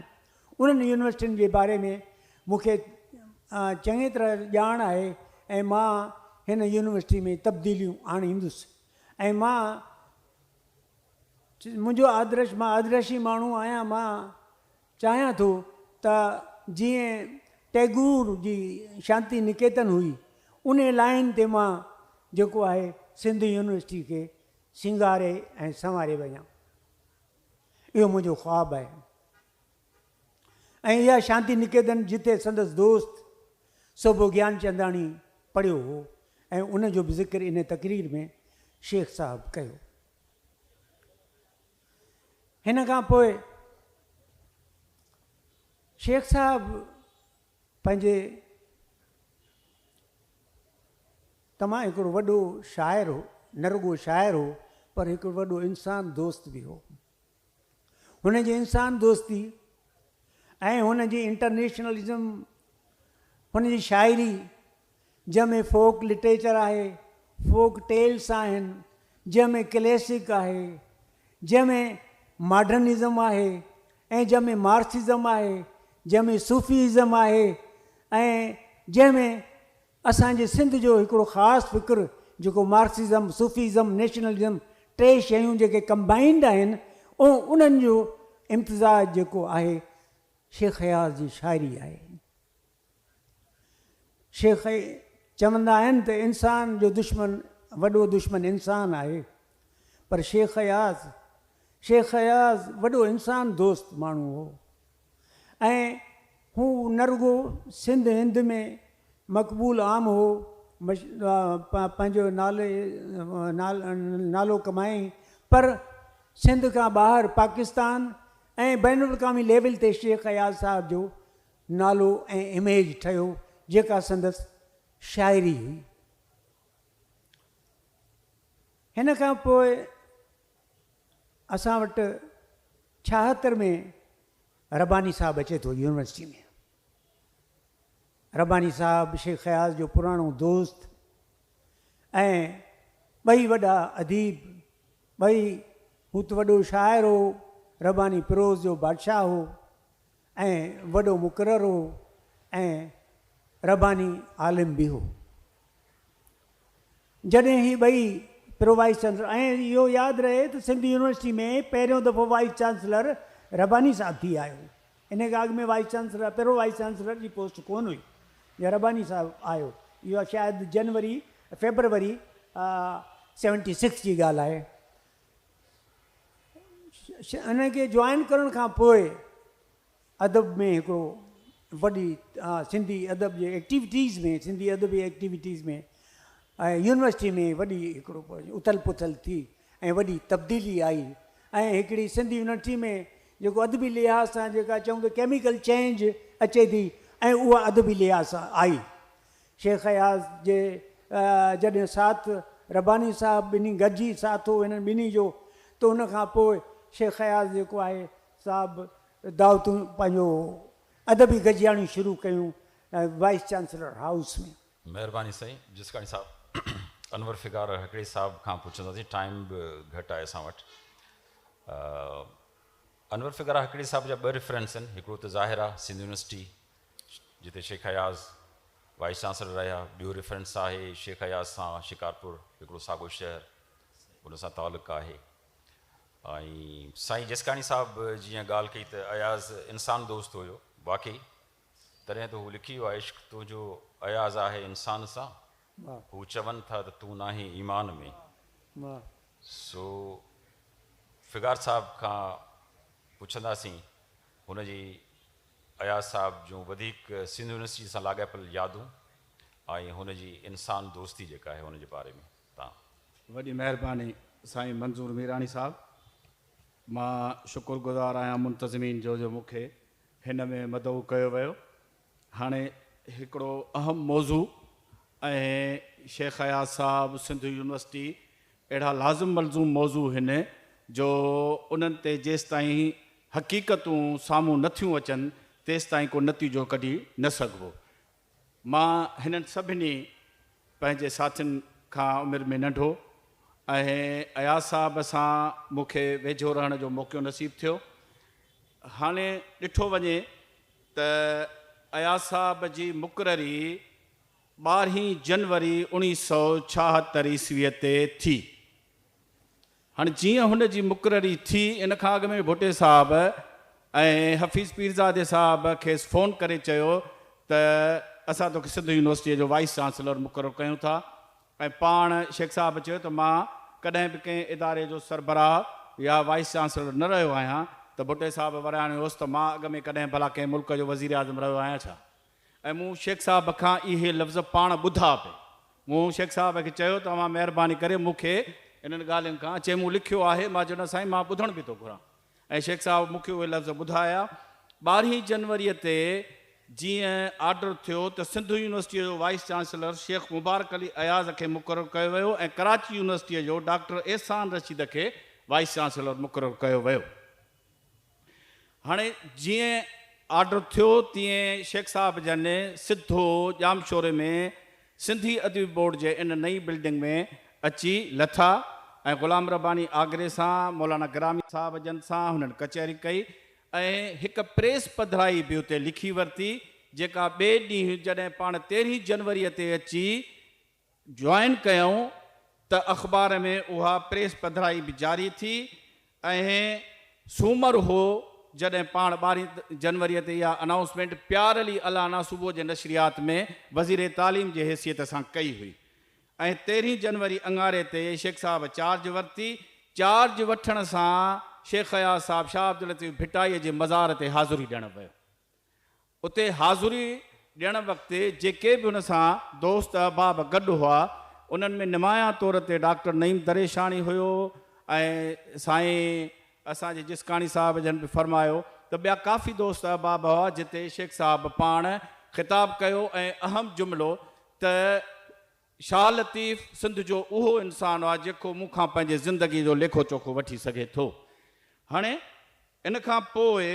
उन्हनि यूनिवर्सिटियुनि जे बारे में मूंखे चङी तरह ॼाण आहे ऐं मां हिन यूनिवर्सिटी में तब्दीलियूं आणींदुसि। ऐं मुंहिंजो मां आदर्शी माण्हू आहियां। मां चाहियां थो त जीअं टैगोर जी शांति निकेतन हुई, उन लाइन ते मां जेको आहे सिंध यूनिवर्सिटी खे सिंगारे ऐं संवारे वञा। इहो मुंहिंजो ख़्वाबु आहे। ऐं इहा शांति निकेतन जिते संदसि दोस्त सोभो ज्ञान चंदाणी पढ़ियो हो ऐं उनजो बि ज़िक्र इन तक़रीर में शेख साहब कयो। हिन खां पोइ शेख साहब पंहिंजे तमामु हिकिड़ो वॾो शाइर हो, न रुॻो शाइर हो पर हिकिड़ो वॾो इंसान दोस्त बि हो। हुन जी इंसान दोस्ती ऐं हुन जी इंटरनेशनलिज़म, हुन जी शाइरी जंहिंमें फोक लिटरेचर आहे, फोक टेल्स आहिनि, जंहिंमें क्लेसिक आहे, जंहिंमें मॉडर्निज़म आहे ऐं जंहिंमें मार्क्सिज़म आहे, जंहिंमें सूफ़ीज़म आहे ऐं जंहिंमें असांजे सिंध जो हिकिड़ो ख़ासि फ़िक्र जेको मार्क्सिज़म, सूफ़ीज़म, नेशनलिज़म, टे शयूं जेके कंबाइंड आहिनि, उन्हनि जो इम्तिज़ाज जेको आहे शेख हयाज़ जी शाइरी आहे। शेख चवंदा आहिनि त इंसान जो दुश्मन, वॾो दुश्मन इंसान आहे, पर शेख हयाज़ वॾो इंसान दोस्त माण्हू हो। ऐं हू न रुॻो सिंध हिंद में मक़बूल आम हो, पंहिंजो नालो कमाई, पर सिंध खां ॿाहिरि पाकिस्तान ऐं बैन अवी लेवल ते शेख हयाज़ साहब जो नालो ऐं इमेज ठहियो, जेका संदसि शाइरी हुई। हिन खां पोइ असां वटि 76 में रब्बानी साहब अचे थो यूनिवर्सिटी में। रब्बानी साहब शेख हयाज़ जो पुराणो दोस्त ऐं ॿई वॾा अदीब, ॿई हू त वॾो शाइर हो, रब्बानी प्रोज़ जो बादशाह हो ऐं वॾो मुक़रर हो ऐं रब्बानी आलिम बि हो। जॾहिं ही ॿई प्रो वाइस चांसलर, ऐं इहो यादि रहे त सिंध यूनिवर्सिटी में पहिरियों दफ़ो वाइस चांसलर रब्बानी साहब थी आयो। इन खां अॻु में वाइस चांसलर, पहिरियों वाइस चांसलर जी पोस्ट कोन हुई, या रब्बानी साहब आयो। इहो शायदि फेबरवरी 76 जी ॻाल्हि आहे। हिनखे जॉइन करण खां पोइ अदब में हिकिड़ो वॾी सिंधी अदब जे एक्टिविटीज़ में, सिंधी अदबी एक्टिविटीज़ में ऐं यूनिवर्सिटी में वॾी हिकिड़ो उथल पुथल थी ऐं वॾी तब्दीली आई। ऐं हिकिड़ी सिंधी यूनिवर्सिटी में जेको अदबी लिहाज़ सां जेका चऊं त केमिकल चेंज अचे थी, ऐं उहा अदबी लिहाज़ सां आई। शेख हयाज़ जे जॾहिं साथ रब्बानी साहब ॿिन्ही गॾिजी साथ हो हिननि ॿिन्ही जो, त हुन खां पोइ शेख हयाज़ जेको आहे साहब दावतूं पंहिंजो अदबी गजियाणियूं शुरू कयूं वाइस चांसलर हाउस में। महिरबानी साईं जिसकाणी साहब। अनवर फिगार हकड़ी साहब खां पुछंदासीं, टाइम बि घटि आहे असां वटि। अनवर फिगार हकड़ी साहब जा ॿ रेफरेंस आहिनि। हिकिड़ो त ज़ाहिर आहे सिंध यूनिवर्सिटी जिते शेख हयाज़ वाइस चांसलर रहिया, ॿियो रेफरेंस आहे शेख हयाज़ सां शिकारपुर, हिकिड़ो साॻियो शहर, उन सां तालुक़ु आहे। ऐं साईं जिसकाणी साहब जीअं ॻाल्हि कई त अयाज़ इंसान दोस्त हुयो, वाक़ई तॾहिं त हू लिखी वियो आहे, इश्क तुंहिंजो अयाज़ आहे इंसान सां, हू चवनि था त तूं नाहीं ईमान में। सो फिगार साहब खां पुछंदासीं हुनजी अयाज़ साहब जूं वधीक सिंध यूनिवर्सिटी सां लाॻापियल यादूं ऐं हुनजी इंसान दोस्ती जेका आहे हुनजे बारे में तव्हां। वॾी महिरबानी साईं मंज़ूर मीरानी साहब। मां शुक्रगुज़ार आहियां मुंतज़मीन जो मूंखे हिन में मदऊ कयो वियो। हाणे हिकिड़ो अहम मौज़ू ऐं शेख हयाज़ साहब सिंध यूनिवर्सिटी अहिड़ा लाज़िम मलज़ूम मौज़ू हिन जो उन्हनि ते जेसि ताईं हक़ीक़तूं साम्हूं नथियूं अचनि तेसि ताईं को नतीजो कढी न सघिबो। मां हिननि सभिनी पंहिंजे साथियुनि खां उमिरि में नंढो ऐं अयाज़ साहब सां मूंखे वेझो रहण जो मौक़ो नसीबु थियो। हाणे ॾिठो वञे त अयाज़ साहब जी मुक़ररी 12 जनवरी 1976 ईस्वीअ ते थी। हाणे जीअं हुन जी मुक़ररी थी, इन खां अॻु में भुटे साहब ऐं हफ़ीज़ पीरज़ादे साहब खेसि फ़ोन करे चयो त असां तोखे सिंध यूनिवर्सिटीअ जो वाइस चांसलर मुक़ररु कयूं था। ऐं पाण शेख साहिबु चयो त मां कॾहिं बि कंहिं इदारे जो सरबराह या वाइस चांसलर न रहियो आहियां, त भुट्टे साहिबु वराइणो हुउसि त मां अॻ में कॾहिं भला कंहिं मुल्क जो वज़ीर आज़म रहियो आहियां छा। ऐं मूं शेख साहिब खां इहे लफ़्ज़ पाण ॿुधा पे। मूं शेख साहिब खे चयो तव्हां महिरबानी करे मूंखे इन्हनि ॻाल्हियुनि खां चए मूं लिखियो आहे, मां चयो न साईं मां ॿुधण बि थो घुरां। ऐं शेख साहिबु मूंखे उहे लफ़्ज़ ॿुधाया। 12 जनवरीअ ते जीअं ऑर्डर थियो त सिंध यूनिवर्सिटीअ जो वाइस चांसलर शेख मुबारक अली अयाज़ खे मुक़ररु कयो वियो ऐं कराची यूनिवर्सिटीअ जो डॉक्टर एहसान रशीद खे वाइस चांसलर मुक़ररु कयो वियो। हाणे जीअं ऑर्डर थियो तीअं शेख साहिब जन सिधो जामशोरे में सिंधी अदबी बोर्ड जे इन नई बिल्डिंग में अची लथा ऐं ग़ुलाम रब्बानी आगरे सां मौलाना गिरामी साहिब जन सां हुननि कचहरी कई ऐं हिकु प्रेस पधराई बि उते लिखी वरिती, जेका ॿिए ॾींहुं जॾहिं पाण 13 जनवरीअ ते अची जॉइन कयूं त अख़बार में उहा प्रेस पधराई बि जारी थी। ऐं सूमरु हो जॾहिं पाण 12 जनवरीअ ते इहा अनाउंसमेंट प्यार अली अलाना सुबुह जे नशरियात में वज़ीर तालीम जे हैसियत सां कई हुई। ऐं 13 जनवरी अंगारे ते शेख साहिब चार्ज वरिती। चार्ज वठण सां शेख अयाज़ साहिब शाह अब्दुल लतीफ़ भिटाईअ जे मज़ार ते हाज़ुरी ॾियणु वियो। उते हाज़ुरी ॾियण वक़्तु जेके बि हुन सां दोस्त अहबाब गॾु हुआ उन्हनि में नुमाया तौर ते डॉक्टर नईम दरेशानी हुयो ऐं साईं असांजे जिसकानी साहिब जन बि फरमायो त ॿिया काफ़ी दोस्त अहबाब हुआ, जिते शेख साहिब पाण ख़िताब कयो ऐं अहम जुमिलो त शाह लतीफ़ सिंध जो उहो इंसानु आहे जेको मूंखां पंहिंजे ज़िंदगी जो लेखो चोखो वठी सघे थो। हाणे इन खां पोइ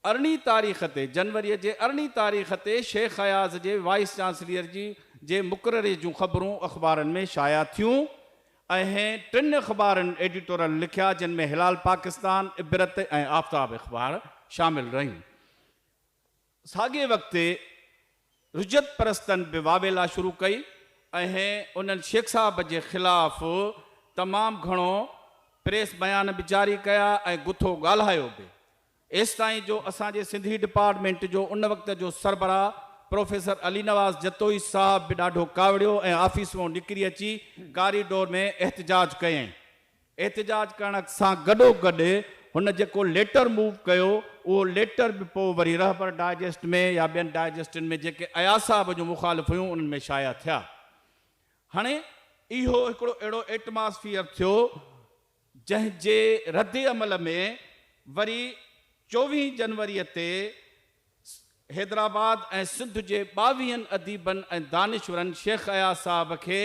18 तारीख़ ते जनवरीअ जे 18 तारीख़ ते शेख अयाज़ जे वाइस चांसलर जे मुक़ररे जूं ख़बरूं अख़बारनि में शाया थियूं ऐं 3 अख़बारनि एडिटोरियल लिखिया, जिन में हिलाल पाकिस्तान, इबरत ऐं आफ़ताब अख़बार शामिल रहियूं। साॻिए वक़्तु रुजत परस्तनि बि वावेला शुरू कई ऐं उन्हनि शेख साहिब जे ख़िलाफ़ तमामु घणो प्रेस बयान बि जारी कया ऐं गुथो ॻाल्हायो बि। एसि ताईं जो असांजे सिंधी डिपार्टमेंट जो उन वक़्त जो सरबराह प्रोफेसर अली नवाज़ जतोई साहिब बि ॾाढो कावड़ियो ऐं ऑफिस मां निकिरी अची कॉरिडोर में एहतजाज कयईं। एहतजाज करण सां गॾोगॾु हुन जेको लेटर मूव कयो उहो लेटर बि पोइ वरी रहबर डाइजेस्ट में या ॿियनि डाइजेस्टनि में जेके अयाज़ साहिब जो मुखालिफ़ हुयूं उन्हनि में शाया थिया। हाणे इहो हिकिड़ो अहिड़ो एटमॉस्फियर थियो जंहिंजे रद्द अमल में वरी 24 जनवरीअ ते हैदराबाद ऐं सिंध जे 22 अदीबनि ऐं दानिशवरनि शेख अयाज़ साहिब खे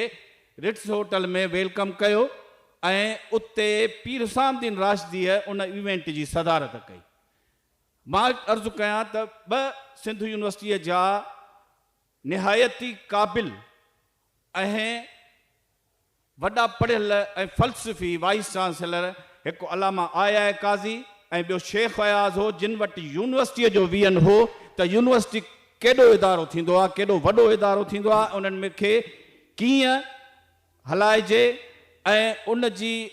रिट्स होटल में वेलकम कयो ऐं उते पीर हुसामुद्दीन राशिदीअ उन इवेंट जी सदारत कई। मां अर्ज़ु कयां त 2 सिंध यूनिवर्सिटीअ जा निहायती क़ाबिल ऐं वॾा पढ़ियल ऐं फ़लसफ़ी वाइस चांसलर हिकु अलामा आया काज़ी ऐं ॿियो शेख अयाज़ हो, जिन वटि यूनिवर्सिटीअ जो वियन हो त यूनिवर्सिटी केॾो इदारो थींदो आहे, केॾो वॾो इदारो थींदो आहे, उन्हनि में खे कीअं हलाइजे ऐं उन जी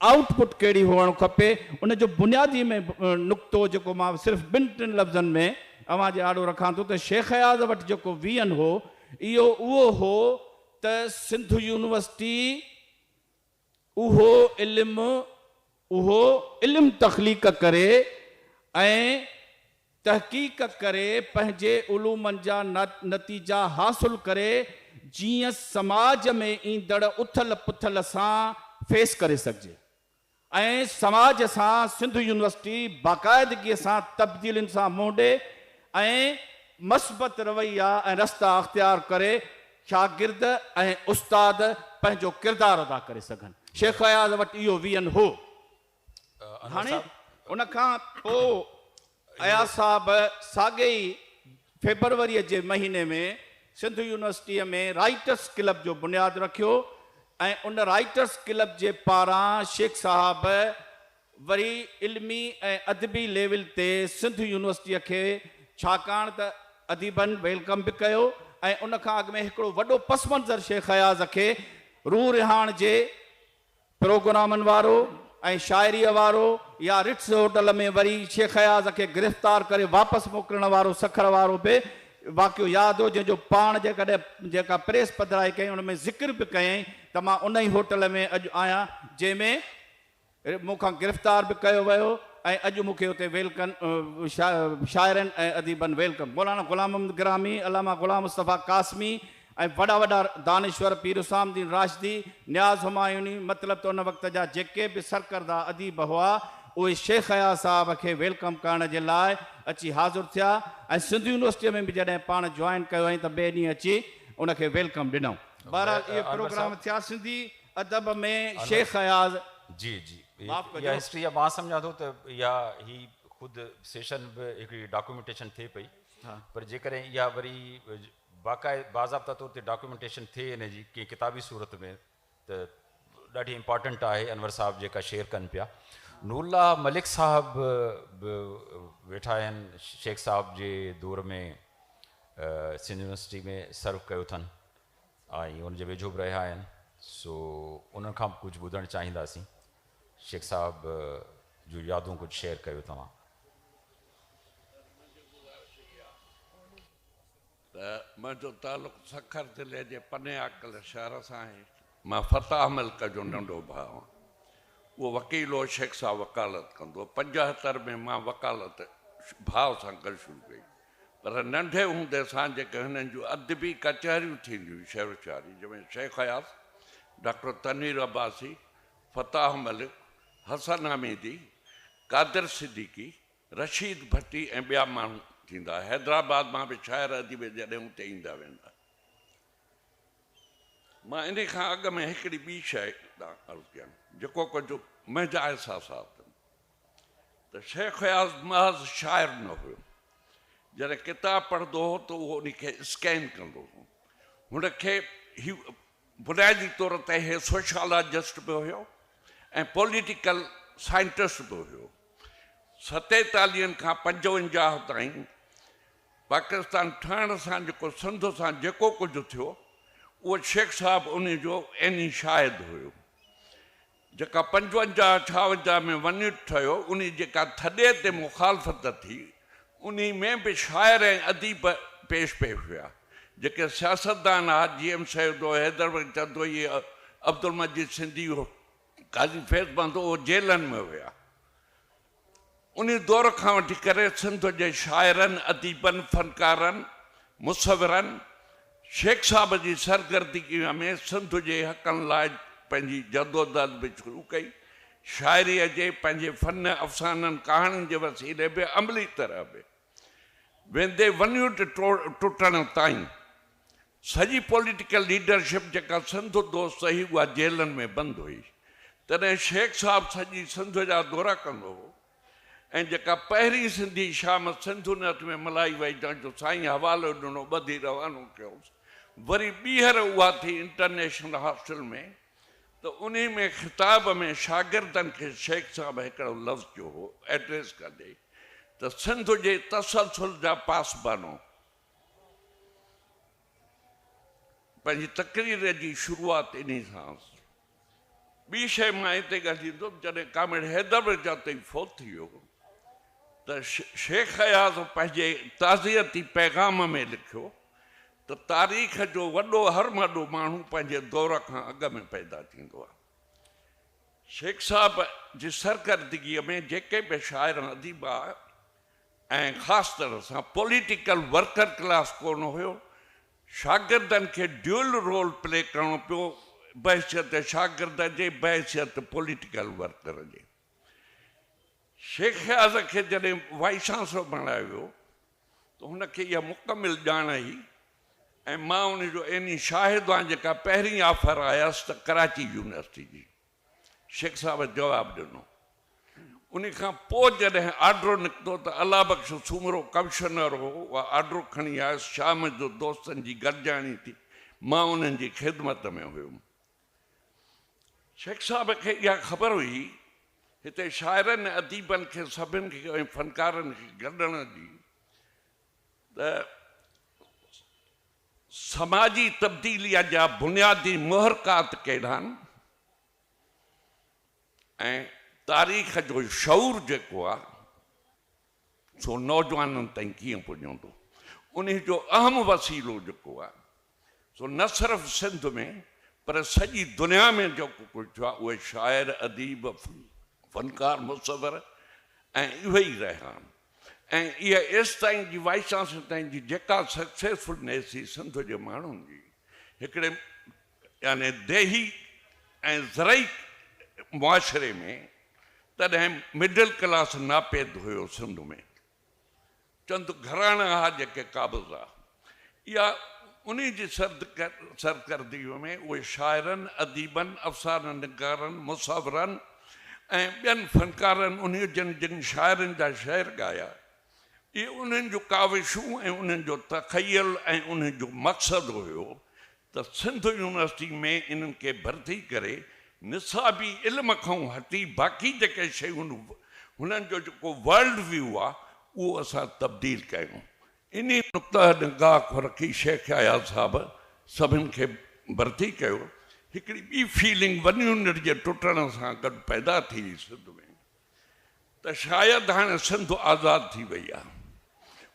आउटपुट कहिड़ी हुअणु खपे। उन जो बुनियादी में नुक़्तो जेको मां सिर्फ़ु 2-3 लफ़्ज़नि में अव्हां जे आॾो रखां थो त शेख अयाज़ वटि जेको वियन हो इहो उहो हो त सिंध यूनिवर्सिटी उहो इल्मु तख़लीक़ करे ऐं तहक़ीक़ करे पंहिंजे उलूमनि जा नतीजा हासिल करे जीअं समाज में ईंदड़ उथल पुथल सां फेस करे सघिजे ऐं समाज सां सिंध यूनिवर्सिटी बाक़ाइदगीअ सां तब्दीलियुनि सां मोड़े ऐं मस्बत रवैया ऐं रस्ता अख़्तियार करे शागिर्द ऐं उस्ताद पंहिंजो किरदारु अदा करे सघनि। शेख अयाज़ वटि इहो वियन हो। हाणे उन खां पोइ अयाज़ साहिब साॻे ई फेबरवरीअ जे महीने में सिंध यूनिवर्सिटीअ में राइटर्स क्लब जो बुनियादु रखियो ऐं उन राइटर्स क्लब जे पारां शेख साहिब वरी इल्मी ऐं अदबी लेवल ते सिंध यूनिवर्सिटीअ खे छाकाणि त अदीबनि वेलकम बि कयो ऐं उन खां अॻु में हिकिड़ो वॾो पस मंज़र शेख अयाज़ खे रूह रिहाण जे प्रोग्रामनि वारो ऐं शाइरीअ वारो या रिट्स होटल में वरी शेख अयाज़ खे गिरफ़्तार करे वापसि मोकिलण वारो सखर वारो बि वाक़ियो यादि हो जंहिंजो पाण जेका प्रेस पधराई कई उन में ज़िक्र बि कयईं त मां उन ई होटल में अॼु आहियां जंहिंमें मूंखां गिरफ़्तार बि कयो वियो ऐं अॼु मूंखे हुते वेलकम शाइरनि ऐं अदीबनि वेलकम मौलाना ग़ुलाम मोहम्मद गिरामी अलामा ग़ुलाम मुस्तफ़ा कासमी ऐं वॾा वॾा दानिश्वर पीर उसामुद्दीन राशिदी नियाज़ हुमायूनी मतिलबु त उन वक़्त जा जेके बि सरकरदा अदीब हुआ उहे शेख अयाज़ साहब खे वेलकम करण जे लाइ अची हाज़ुर थिया ऐं सिंध यूनिवर्सिटीअ में बि जॾहिं पाण जॉइन कयो ऐं त ॿिए ॾींहुं अची उनखे वेलकम ॾिनऊं। बहरहाल इहे प्रोग्राम थिया सिंधी अदब में शेख अयाज़ जी जी इहा हिस्ट्री आहे। मां सम्झां थो त इहा ही ख़ुदि सेशन बि हिकिड़ी डॉक्यूमेंटेशन थिए पई पर जेकॾहिं इहा वरी बाज़ाब्ता तौर ते डॉक्यूमेंटेशन थिए इन जी कंहिं किताबी सूरत में त ॾाढी इम्पॉर्टेंट आहे। अनवर साहब जेका शेयर कनि पिया नूरुल्ला मलिक साहब बि वेठा आहिनि शेख साहब जे दौर में सिंध यूनिवर्सिटी में सर्व कयो अथनि ऐं उनजे वेझो बि रहिया आहिनि। सो उन्हनि खां कुझु ॿुधणु चाहींदासीं। शेख साहब जूं यादूं कुझु शेयर कयो तव्हां। मुंहिंजो तालुक़ु सखर ज़िले जे पने आकल शहर सां आहे। मां फताह मलिक जो नंढो भाउ आहियां। उहो वकील हो शेख साहब वकालत कंदो। 75 में मां वकालत भाउ सां गॾु शुरू कई पर नंढे हूंदे सां जेके हिननि जूं अदबी कचहरियूं थींदियूं शहर शहरी जंहिंमें शेख अयाज़ डॉक्टर तनवीर अब्बासी फताह मलिक हसन हमीदी कादिर सिद्दीकी रशीद भट्टी ऐं ॿिया माण्हू थींदा। हैदराबाद मां बि शाइर अदीब जॾहिं हुते ईंदा वेंदा। मां इन खां अॻु में हिकिड़ी ॿी शइ अर्ज़ु कयां जेको कुझु मुंहिंजा अहसासात त शेख अयाज़ महज़ शाइर न हुयो। जॾहिं किताबु पढ़ंदो हो त उहो उनखे स्कैन कंदो हो। हुनखे बुनियादी तौर ते हे सोशोलॉजिस्ट बि हुयो ऐं पॉलिटिकल साइंटिस्ट बि हुयो। 47 खां 55 ताईं पाकिस्तान ठहण सां जेको सिंध सां जेको कुझु थियो उहो शेख साहब उन जो ऐनी शाहिद हुयो। जेका 55-56 में वञी ठहियो उन जेका थॾे ते मुखालफ़त थी उन में बि शाइर ऐं अदीब पेश पे हुआ। जेके सियासतदान हाजी एम सैद हो हैदर चंदो इहे अब्दुल मजीद सिंधी हो काज़ी फैज़ बंदो उहो जेलनि में हुआ। उन दौर खां वठी करे सिंध जे शाइरनि अदीबनि फ़नकारनि मुसविरनि शेख साहब जी सरगर्दगी में सिंध जे हक़नि लाइ पंहिंजी जदोजहद बि शुरू कई। शाइरीअ जे पंहिंजे फ़न अफ़साननि कहाणियुनि जे वसीले बि अमली तरह बि वेंदे वञूं टुटण ताईं सॼी पॉलिटिकल लीडरशिप जेका सिंध दोस्त हुई उहा जेलनि में बंदि हुई। तॾहिं शेख साहब सॼी सिंध जा दौरा कंदो हो ऐं जेका पहिरीं सिंधी शाम सिंध नथ में मल्हाई वई जंहिंजो साईं हवालो ॾिनो ॿधी रवानो कयोसि वरी ॿीहर उहा थी इंटरनेशनल हॉस्टल में त उन में ख़िताब में शागिर्दनि खे शेख साहब हिकिड़ो लफ़्ज़ जो हो एड्रेस कंदे त सिंध जे तसलसल जा पासबानो पंहिंजी तकरीर जी शुरूआति इन सां। ॿी शइ मां हिते ॻाल्हाईंदुमि जॾहिं कामिड़ हैदर जा ताईं फौत थी वियो त शेख अयाज़ पंहिंजे ताज़ियती पैगाम में लिखियो त तारीख़ जो वॾो हर वॾो माण्हू पंहिंजे दौर खां अॻु में पैदा थींदो आहे। शेख साहब जी सरकर्दगीअ में जेके बि शाइर अदीब ऐं ख़ासि तरह सां पॉलिटिकल वर्कर क्लास कोन हुयो। शागिर्दनि खे ड्यूल रोल प्ले करणो पियो बहसियत शागिर्द जे बहसियत पॉलिटिकल वर्कर जे। शेख अयाज़ खे जॾहिं वाइस चांसलर बणायो वियो त हुनखे इहा मुकमिल ॼाण हुई ऐं मां उनजो एनी शाहिद आहियां जेका पहिरीं ऑफर आयसि त कराची यूनिवर्सिटी जी। शेख साहब जवाबु ॾिनो। उन खां पोइ जॾहिं आर्डर निकितो त अला बख्श सूमरो कमिश्नर हो उहा आर्डर खणी आयुसि शाम जो दोस्तनि जी गॾिजाणी थी मां उन्हनि जी ख़िदमत में हुयुमि। शेख साहब खे इहा ख़बर हुई हिते शाइरनि अदीबनि खे सभिनि खे ऐं फ़नकारनि खे गॾण जी त समाजी तब्दीलीअ जा बुनियादी मुहरकात कहिड़ा आहिनि ऐं तारीख़ जो शऊर जेको आहे सो नौजवाननि ताईं कीअं पुॼंदो उन जो अहम वसीलो जेको आहे सो न सिर्फ़ सिंध में पर सॼी दुनिया में जेको कुझु आहे उहे शाइर अदीब फ़नकार मुसवर ऐं इहे ई रहिया आहिनि ऐं इहा एसि ताईं जी वाइस चांसलर ताईं जी जेका सक्सेसफुलनेस हुई सिंध जे माण्हुनि जी हिकिड़े यानी देही ऐं ज़रई मुआशिरे में तॾहिं मिडिल क्लास नापेद हुयो सिंध में चंद घराना हुआ जेके क़ाबिज़ आहे इहा उन जी सरकर्दीअ में उहे शाइरनि अदीबनि अफ़साननि निगारनि मुसावरनि ऐं ॿियनि फ़नकारनि उन जिन शाइरनि जा शेर ॻाया इहे उन्हनि जूं काविशूं ऐं उन्हनि जो तख़यल ऐं उन्हनि जो मक़सदु हुयो त सिंध यूनिवर्सिटी में इन्हनि खे भर्ती करे निसाबी इल्म खां हटी बाक़ी जेके शयूं हुननि जो जेको वर्ल्ड व्यू आहे उहो असां तब्दील कयूं इन नुक़्ता निगाह खां रखी शेख आयाज़ साहिबु सभिनि खे भर्ती कयो हिकिड़ी ॿी फीलिंग वन यूनिट जे टुटण सां गॾु पैदा थी सिंध में त शायदि हाणे सिंध आज़ादु थी वई आहे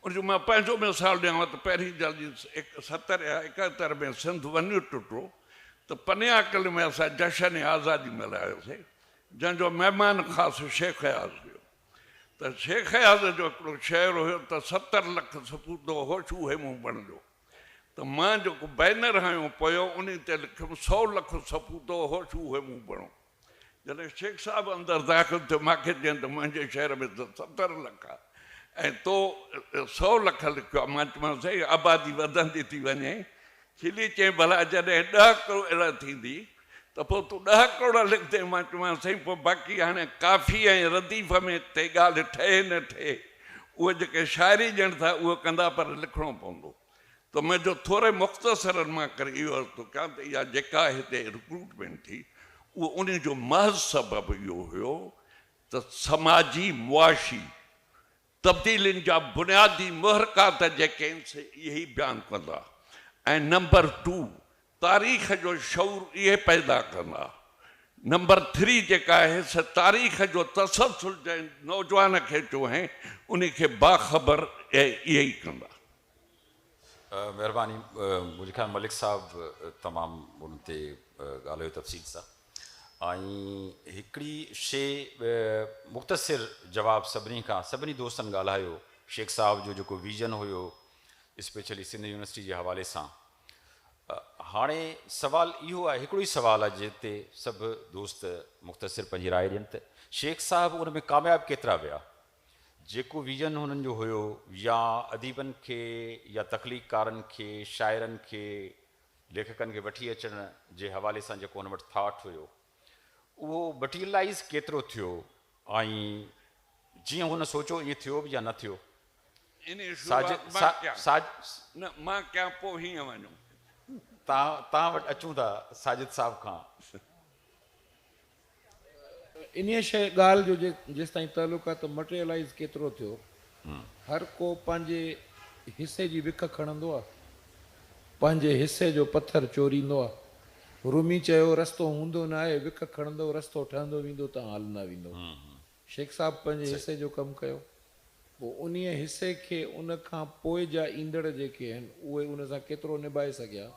उनजो मां पंहिंजो मिसाल ॾियांव त पहिरीं जल्दी 70 या 71 में सिंध वन यूनिट टुटो त पनियाकल में असां जशन आज़ादी मल्हायोसीं जंहिंजो महिमान ख़ासि शेख अयाज़ हुयो त शेख अयाज़ जो हिकिड़ो शेर हुयो त 70 लख सपूतो होश उहे मूं बणिजो त मां जेको बैनर हयो पियो उन ते लिखियुमि 100 लख सपूतो होश उहे मूं बणो जॾहिं शेख साहिबु अंदरि दाख़िल थियो मूंखे चयनि त मुंहिंजे शहर में त 70 लख आहे ऐं तो 100 लख लिखियो आहे मां चयोमांसि साईं आबादी वधंदी थी वञे खिली चई भला जॾहिं 10 करोड़ अहिड़ा थींदी त पोइ तूं 10 करोड़ लिखंदे मां चयोमांसि साईं पोइ बाक़ी हाणे काफ़ी ऐं रदीफ़ में ते ॻाल्हि ठहे न ठहे उहे जेके शाइरी ॼण था उहो कंदा पर लिखिणो पवंदो त मुंहिंजो थोरे मुख़्तसरनि मां करे इहो अर्ज़ु थो कयां त इहा जेका हिते रिक्रूटमेंट थी उहो उन जो महज़ सबबु इहो हुयो त समाजी मुआशी तब्दीलियुनि जा बुनियादी मुहरकात जेके आहिनि इहे ई बयानु कंदा ऐं नंबर 2 तारीख़ जो शऊर इहे पैदा कंदा नंबर 3 जेका आहे स तारीख़ जो तसलसुल जंहिं नौजवान खे चयो उन खे बाख़बर इहे ई कंदा महिरबानी मुंहिंजे ख़्याल मलिक साहब तमामु उन ते ॻाल्हायो तफ़सील सां ऐं हिकिड़ी शइ मुख़्तसिर जवाबु सभिनी दोस्तनि ॻाल्हायो शेख साहब जो जेको विज़न हुयो स्पेशली सिंध यूनिवर्सिटी जे हवाले सां हाणे सुवाल इहो आहे हिकिड़ो ई सुवाल आहे जिते सभु दोस्त मुख़्तसिर पंहिंजी राय ॾियनि त शेख साहब उन में कामयाबु केतिरा विया जेको विज़न हुननि जो हुयो या अदीबनि खे या तख़लीक़कारनि खे शाइरनि खे लेखकनि खे वठी अचण जे हवाले सां जेको हुन वटि थाट हुयो उहो मटीरियलाइज़ केतिरो थियो ऐं जीअं हुन सोचियो ईअं थियो बि या न थियो मां कयां पोइ हीअं वञूं तव्हां वटि अचूं था साजिद साहिब खां इन शइ ॻाल्हि जो जेसि ताईं तालुक आहे त मटेरियलाइज़ केतिरो थियो हर को पंहिंजे हिसे जी विख खणंदो आहे पंहिंजे हिसे जो पथर चोरींदो आहे रूमी चयो रस्तो हूंदो न आहे विख खणंदो रस्तो ठहंदो वेंदो तव्हां हलंदा वेंदो शेख साहिबु पंहिंजे हिसे जो कमु कयो पोइ उन हिसे खे उन खां पोइ जा ईंदड़ जेके आहिनि उहे उन सां केतिरो निभाए सघिया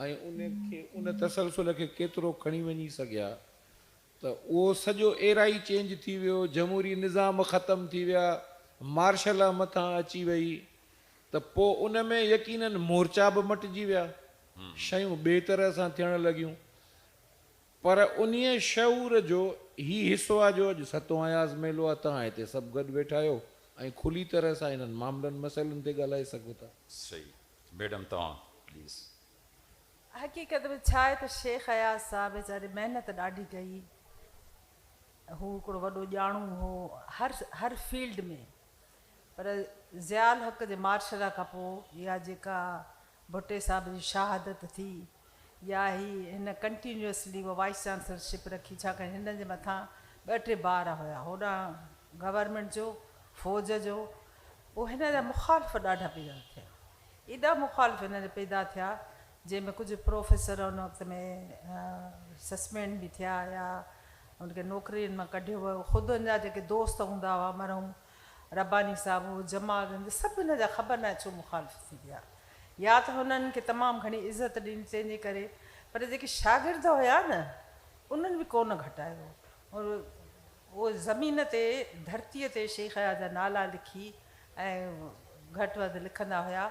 ऐं उन खे उन तसलसुल खे केतिरो खणी वञी सघिया त उहो सॼो एरा ई चेंज थी वियो जमहूरी निज़ाम ख़तमु थी विया मार्शल मथां अची वई त पोइ उन में यकीननि मोर्चा बि मटिजी विया शयूं ॿिए तरह सां थियण लॻियूं पर उन शऊर जो ही हिसो आहे जो अॼु सतो अयाज़ मेलो आहे तव्हां हिते सभु गॾु वेठा आहियो ऐं खुली तरह सां इन्हनि मामलनि मसइलनि ते ॻाल्हाए सघो था सही मैडम तव्हां प्लीज़ हक़ीक़त में छा आहे त शेख अयाज़ साहिब वीचारे महिनत ॾाढी कई हू हिकिड़ो वॾो ॼाणू हो हर फील्ड में पर ज़ियाल हक़ जे मार्शल खां पोइ इहा जेका भुट्टे साहिब जी शहादत थी या ही हिन कंटिन्यूअसली उहा वाइस चांसलरशिप रखी छाकाणि हिन जे मथां 2-3 ॿार हुया होॾां गवर्नमेंट जो फ़ौज जो पोइ हिन जा मुखालिफ़ ॾाढा पैदा थिया एॾा मुखालिफ़ हिन जा पैदा थिया जंहिंमें कुझु प्रोफेसर उन वक़्त में सस्पेंड बि थिया या उनखे नौकिरियुनि मां कढियो वियो ख़ुदि उनजा जेके दोस्त हूंदा हुआ मरहूं रब्बानी साहब हो, जमाल हिंद, सभु हिन जा ख़बर न आहे छो मुखालिफ़ थी विया। या त हुननि खे तमामु घणी इज़त ॾिनी तंहिंजे करे, पर जेके शागिर्द हुया न उन्हनि बि कोन घटायो। और उहो ज़मीन ते धरतीअ ते शेख हयात जा नाला लिखी ऐं घटि वधि लिखंदा हुया।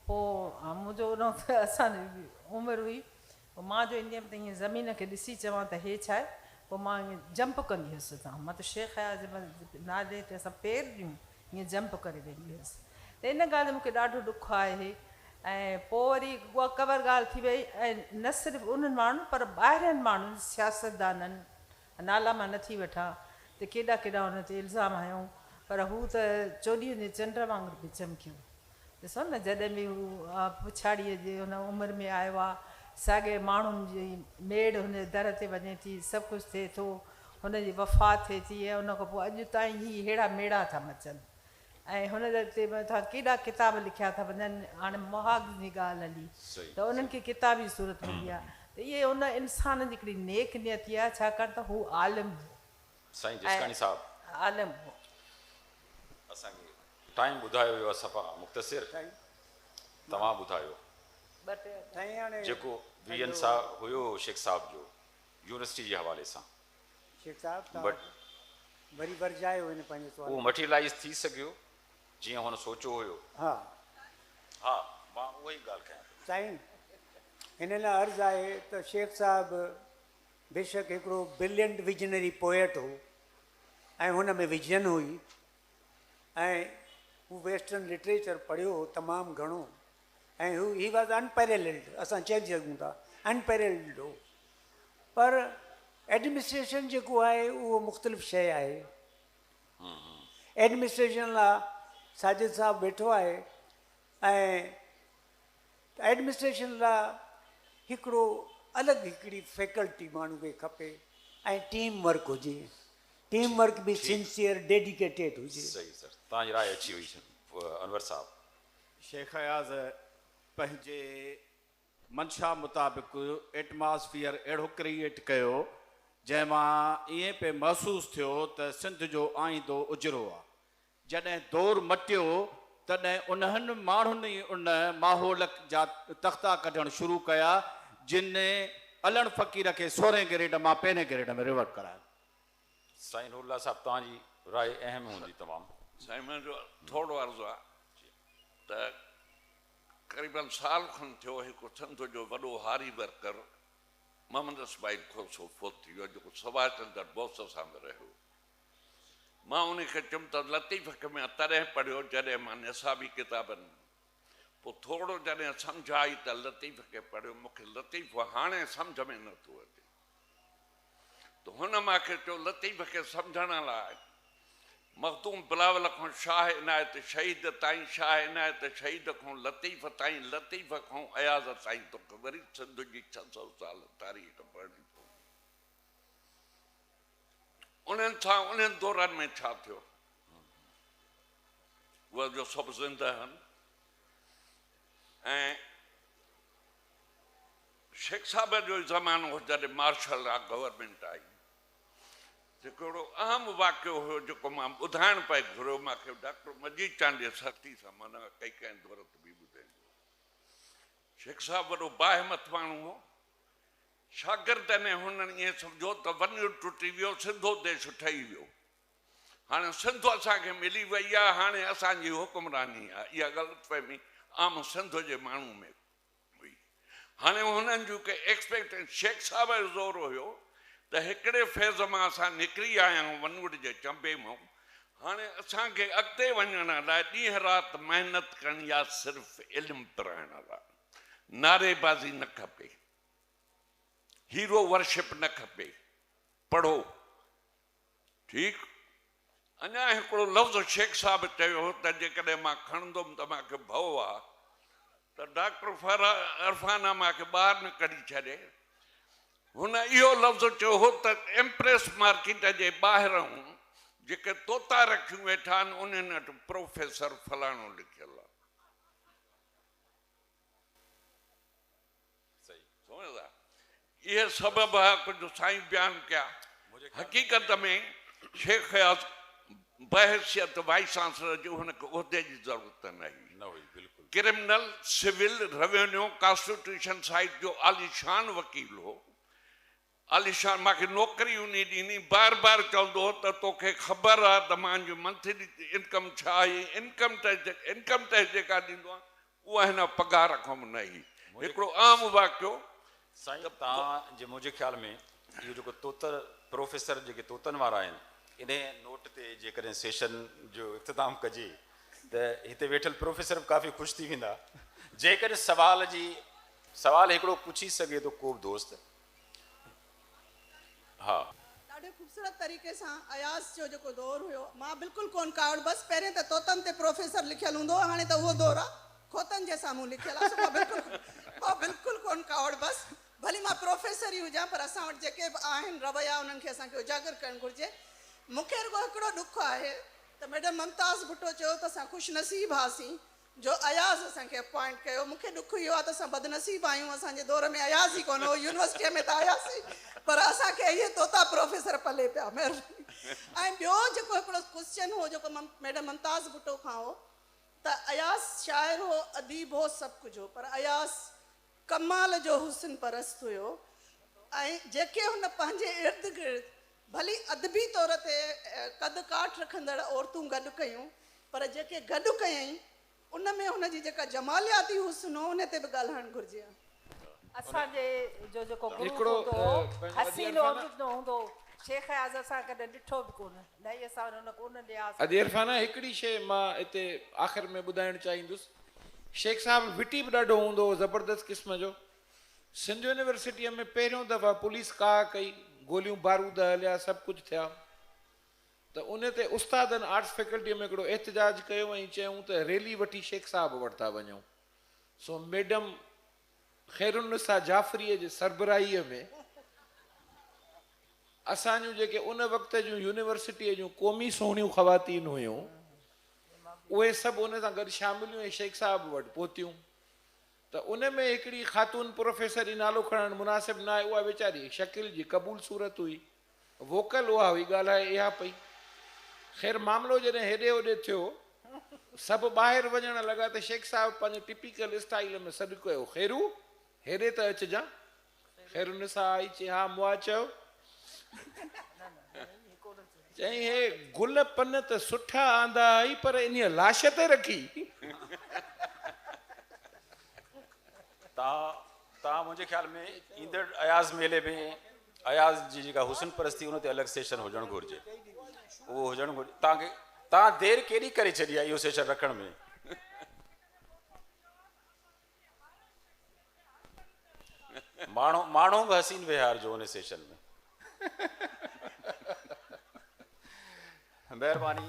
पोइ मुंहिंजो उन वक़्तु असांजी उमिरि हुई, पोइ मां जो ईंदी हुअमि त ईअं ज़मीन खे ॾिसी चवां त हे छा आहे, पोइ मां ईअं जंप कंदी हुअसि। तव्हां मां त शेख हयात जे नाले ते असां पेर ॾियूं ईअं जंप करे वेंदी हुअसि। त इन ॻाल्हि मूंखे ॾाढो ॾुखु आहे। ऐं पोइ वरी उहा कवर ॻाल्हि थी वई। ऐं न सिर्फ़ु उन्हनि माण्हुनि पर ॿाहिरियनि माण्हुनि सियासतदाननि, नाला मां नथी वठां, त केॾा केॾा हुन ते इल्ज़ाम हयूं, पर हू त चोॾीअ जे चंड वांगुरु बि चमकियो। ॾिसो न, जॾहिं बि हू पुछाड़ीअ जे हुन उमिरि में आयो आहे, साॻे माण्हुनि जी मेड़ हुनजे दर ते वञे थी, सभु कुझु थिए थो, हुनजी वफ़ात थिए थी, ऐं उन खां पोइ अॼु ताईं ही अहिड़ा मेड़ा था मचनि। ऐं हुन ते मथां केॾा किताब लिखिया था वञनि। हाणे मुहाग जी ॻाल्हि हली त उन्हनि खे किताबी सूरत मिली आहे। त इहे उन इंसान जी हिकिड़ी नेक नियती आहे, छाकाणि त हू आलिम हो। साईं जिसकानी साहब आलिम हो। असांखे टाइम ॿुधायो वियो आहे सफ़ा मुख़्तसिर, तव्हां ॿुधायो साईं हाणे जेको वीएन साहब हुयो शेख साहब जो यूनिवर्सिटी जे हवाले सां, शेख साहब बट तव्हां वरी वरजायो हिन पंहिंजे उहो सुवाल। मटीरियलाइज़ थी सघियो जीअं हुन सोचियो हुयो। हा हा, मां उहा ई ॻाल्हि कयां। साईं हिन लाइ अर्ज़ु आहे त शेख साहिबु बेशक हिकिड़ो ब्रिलियंट विजनरी पोएट हो ऐं हुन में विजन हुई, ऐं हू वेस्टर्न लिटरेचर पढ़ियो हो तमामु घणो, ऐं हू ही वॉज अनपैरेलल्ड, असां चई सघूं था अनपैरेलल्ड हो। पर एडमिनिस्ट्रेशन जेको आहे उहो मुख़्तलिफ़ शइ आहे। एडमिनिस्ट्रेशन लाइ साजिद साहब वेठो आहे, ऐं एडमिनिस्ट्रेशन लाइ हिकिड़ो अलॻि हिकिड़ी फैकल्टी माण्हू खे खपे, ऐं टीम वर्क हुजे, टीम वर्क बि सिंसियर डेडिकेटेड हुजे। सही सर, तव्हांजी राय अची वई अनवर साहब। शेख हयाज़ पंहिंजे मंशा मुताबिक़ एटमॉस्फेयर अहिड़ो क्रिएट कयो जंहिंमां ईअं पे महसूसु थियो त सिंध जो आईंदो उजरो आहे। जॾहिं दौरु मटियो तॾहिं उन्हनि माण्हुनि ई उन माहौल जा तख़्ता कढणु शुरू कया जिन अलण फ़क़ीर खे 16 ग्रेड मां 5 ग्रेड में रिवर्ट करायो। साईं नूरुल्लाह साहब, तव्हांजी राय अहम हूंदी तमामु। साईं मुंहिंजो थोरो अर्ज़ु आहे त क़रीबन साल खनि थियो हिकु सिंध जो वॾो हारी वर्कर मोहम्मद इस्माइल खोसो फोत थी वियो, जेको सवाइ चंदर बोस सां बि रहियो। मां उनखे चयुमि त लतीफ़ खे मां तॾहिं पढ़ियो जॾहिं मां निसाबी किताबनि, पोइ थोरो जॾहिं सम्झ आई त लतीफ़ खे पढ़ियो, मूंखे लतीफ़ हाणे सम्झ में नथो अचे। त हुन मूंखे चयो लतीफ़ खे सम्झण लाइ मखदूम बिलावल खां शाह इनायत शहीद ताईं, शाह इनायत शहीद खां लतीफ़ ताईं, लतीफ़ खां अयाज़ ताईं तोखे वरी सिंध जी 600 साल तारीख़ पढ़णी पवंदी। उन्हनि सां उन्हनि दौरनि में छा थियो, उहे जो सभु ज़िंदा आहिनि। ऐं शेख साहब जो ज़मानो हो जॾहिं मार्शल लॉ गवर्नमेंट आई, जेको हिकिड़ो अहम वाक़ियो हुयो जेको मां ॿुधाइण पए घुरियो, मूंखे डॉक्टर मजीद चांडीअ सख़्ती सां माना कंहिं दौरत बि ॿुधाईंदो। शेख साहब वॾो बाहिमत माण्हू हो। शागिर्दनि हुननि ईअं सम्झो त वञु टुटी वियो, सिंधो देश ठही वियो, हाणे सिंध असांखे मिली वई आहे, हाणे असांजी हुकुमरानी आहे। इहा ग़लतफ़हमी आम सिंध जे माण्हू में हुई। हाणे हुननि जूं के एक्सपेक्टेशन शेख साहब जो ज़ोर हुयो त हिकिड़े फेज़ मां असां निकिरी आया आहियूं वनवट जे चंबे मां, हाणे असांखे अॻिते वञण लाइ ॾींहं राति महिनत करणी आहे, सिर्फ़ु इल्मु पढ़ाइण लाइ। नारेबाज़ी न खपे, हीरो वर्शिप न खपे, पढ़ो। ठीकु। अञा हिकिड़ो लफ़्ज़ शेख साहब चयो त जेकॾहिं मां खणंदुमि त मूंखे भउ आहे, त डॉक्टर अरफाना मूंखे ॿाहिरि न कढी छॾे। हुन इहो लफ़्ज़ चयो हो त एम्प्रेस मार्केट जे ॿाहिरां जेके तोता रखियूं वेठा आहिनि उन्हनि वटि प्रोफेसर फलाणो लिखियलु आहे। सम्झो? इहे सबब कुझु साईं बयानु कया। हक़ीक़त में शेख हयाज़ बहसियत वाइस चांसलर जो हुनखे उहिदे जी ज़रूरत न हुई बिल्कुलु criminal civil revenue constitution side जो आलिशान वकील हो आलिशान मूंखे नौकरी उन ॾिनी बार बार चवंदो हो त तोखे ख़बर आहे त मुंहिंजो मंथली इनकम छा आहे इनकम टैक्स जेका ॾींदो आहे उहा हिन पघार खां बि न हुई हिकिड़ो आम वाक़ियो साईं तव्हां जे मुंहिंजे ख़्याल में इहो जेको तोतर प्रोफेसर जेके तोतनि वारा आहिनि इन नोट ते जेकॾहिं सेशन जो इख़्तिताम कजे त हिते वेठल प्रोफेसर बि काफ़ी ख़ुशि थी वेंदा जेकॾहिं सवाल हिकिड़ो पुछी सघे थो को बि दोस्त हा ॾाढे ख़ूबसूरत तरीक़े सां अयास जो जेको दौरु हुयो मां बिल्कुलु कोन कावड़ बसि पहिरें त तोतनि ते प्रोफेसर लिखियलु हूंदो हाणे त उहो दौरु आहे खोतनि जे साम्हूं लिखियलु आहे मां बिल्कुलु कोन कावड़ बसि भली मां प्रोफेसर ई हुजां पर असां वटि जेके बि आहिनि रवैया उन्हनि खे असांखे उजागर करणु घुरिजे मूंखे रुगो हिकिड़ो ॾुखु आहे त मैडम मुमताज़ भुट्टो चयो त असां ख़ुशनसीब हुआसीं जो अयाज़ असांखे अपॉइंट कयो मूंखे ॾुखु इहो आहे त असां बदनसीब आहियूं असांजे दौर में अयाज़ ई कोन हो यूनिवर्सिटीअ में त आयासीं पर असांखे इहे तोता प्रोफेसर पले पिया महिरबानी ऐं ॿियो जेको हिकिड़ो क्वेश्चन हो जेको मैडम मुमताज़ भुट्टो खां हो त अयास शाइर हो अदीब हो सभु कुझु हो पर अयास कमाल जो हुस्न परस्त हुयो ऐं जेके हुन पंहिंजे इर्द गिर्द भली अदबी तौर ते कद काठ रखंदड़ औरतूं गॾु कयूं पर जेके गॾु कयईं उन में हुनजी जेका जमालियाती हुस्न हो उन ते बि ॻाल्हाइणु घुरिजे असांजे जो जेको गुरु हिकिड़ो, हूंदो पंहिंजो हसीन अदी औरत हूंदो शेख अयाज़ असां कॾहिं ॾिठो बि कोन न ई असां हुन कोन लिहाज़ अदी इरफाना हिकिड़ी शइ मां हिते आख़िर में ॿुधाइणु चाहींदुसि शेख साहिबु विटी बि ॾाढो हूंदो हो ज़बरदस्त क़िस्म जो सिंध यूनिवर्सिटीअ में पहिरियों दफ़ा पुलिस का कई गोलियूं बारूद हलिया सभु कुझु थिया त उन ते उस्तादनि आर्ट्स फैकल्टीअ में हिकिड़ो एहतजाज कयो ऐं चयूं त रैली वठी शेख साहिब वटि था वञूं सो मैडम ख़ैरुन्निसा जाफ़रीअ जे सरबराहीअ में असांजूं जेके उन वक़्त जूं यूनिवर्सिटीअ जूं क़ौमी सुहिणियूं ख़वातीन हुयूं उहे सभु उन सां गॾु शामिलियूं ऐं शेख साहिब वटि पहुतियूं त उन में हिकिड़ी ख़ातून प्रोफेसर जी नालो खणणु मुनासिबु न आहे उहा वीचारी शकिल जी क़बूल सूरत हुई वोकल उहा हुई ॻाल्हाए इहा पई ख़ैर मामिलो जॾहिं हेॾे होॾे थियो सभु ॿाहिरि वञण लॻा त शेख साहिब पंहिंजे टिपिकल स्टाइल में सॾु कयो ख़ैरू हेॾे त अचिजां ख़ैरुनिसा आई चई हा मुआ चयो चई हे गुल पन त सुठा आंदा आई पर इन लाश ते रखी तव्हां मुंहिंजे ख़्याल में ईंदड़ अयाज़ मेले में अयाज़ जी जेका हुस्न परस्ती उन ते अलॻि सेशन हुजणु घुरिजे उहो हुजणु घुरिजे तव्हां देरि केॾी करे छॾी आहे इहो सेशन रखण में माण्हू बि हसीन विहार जो उन सेशन में महिरबानी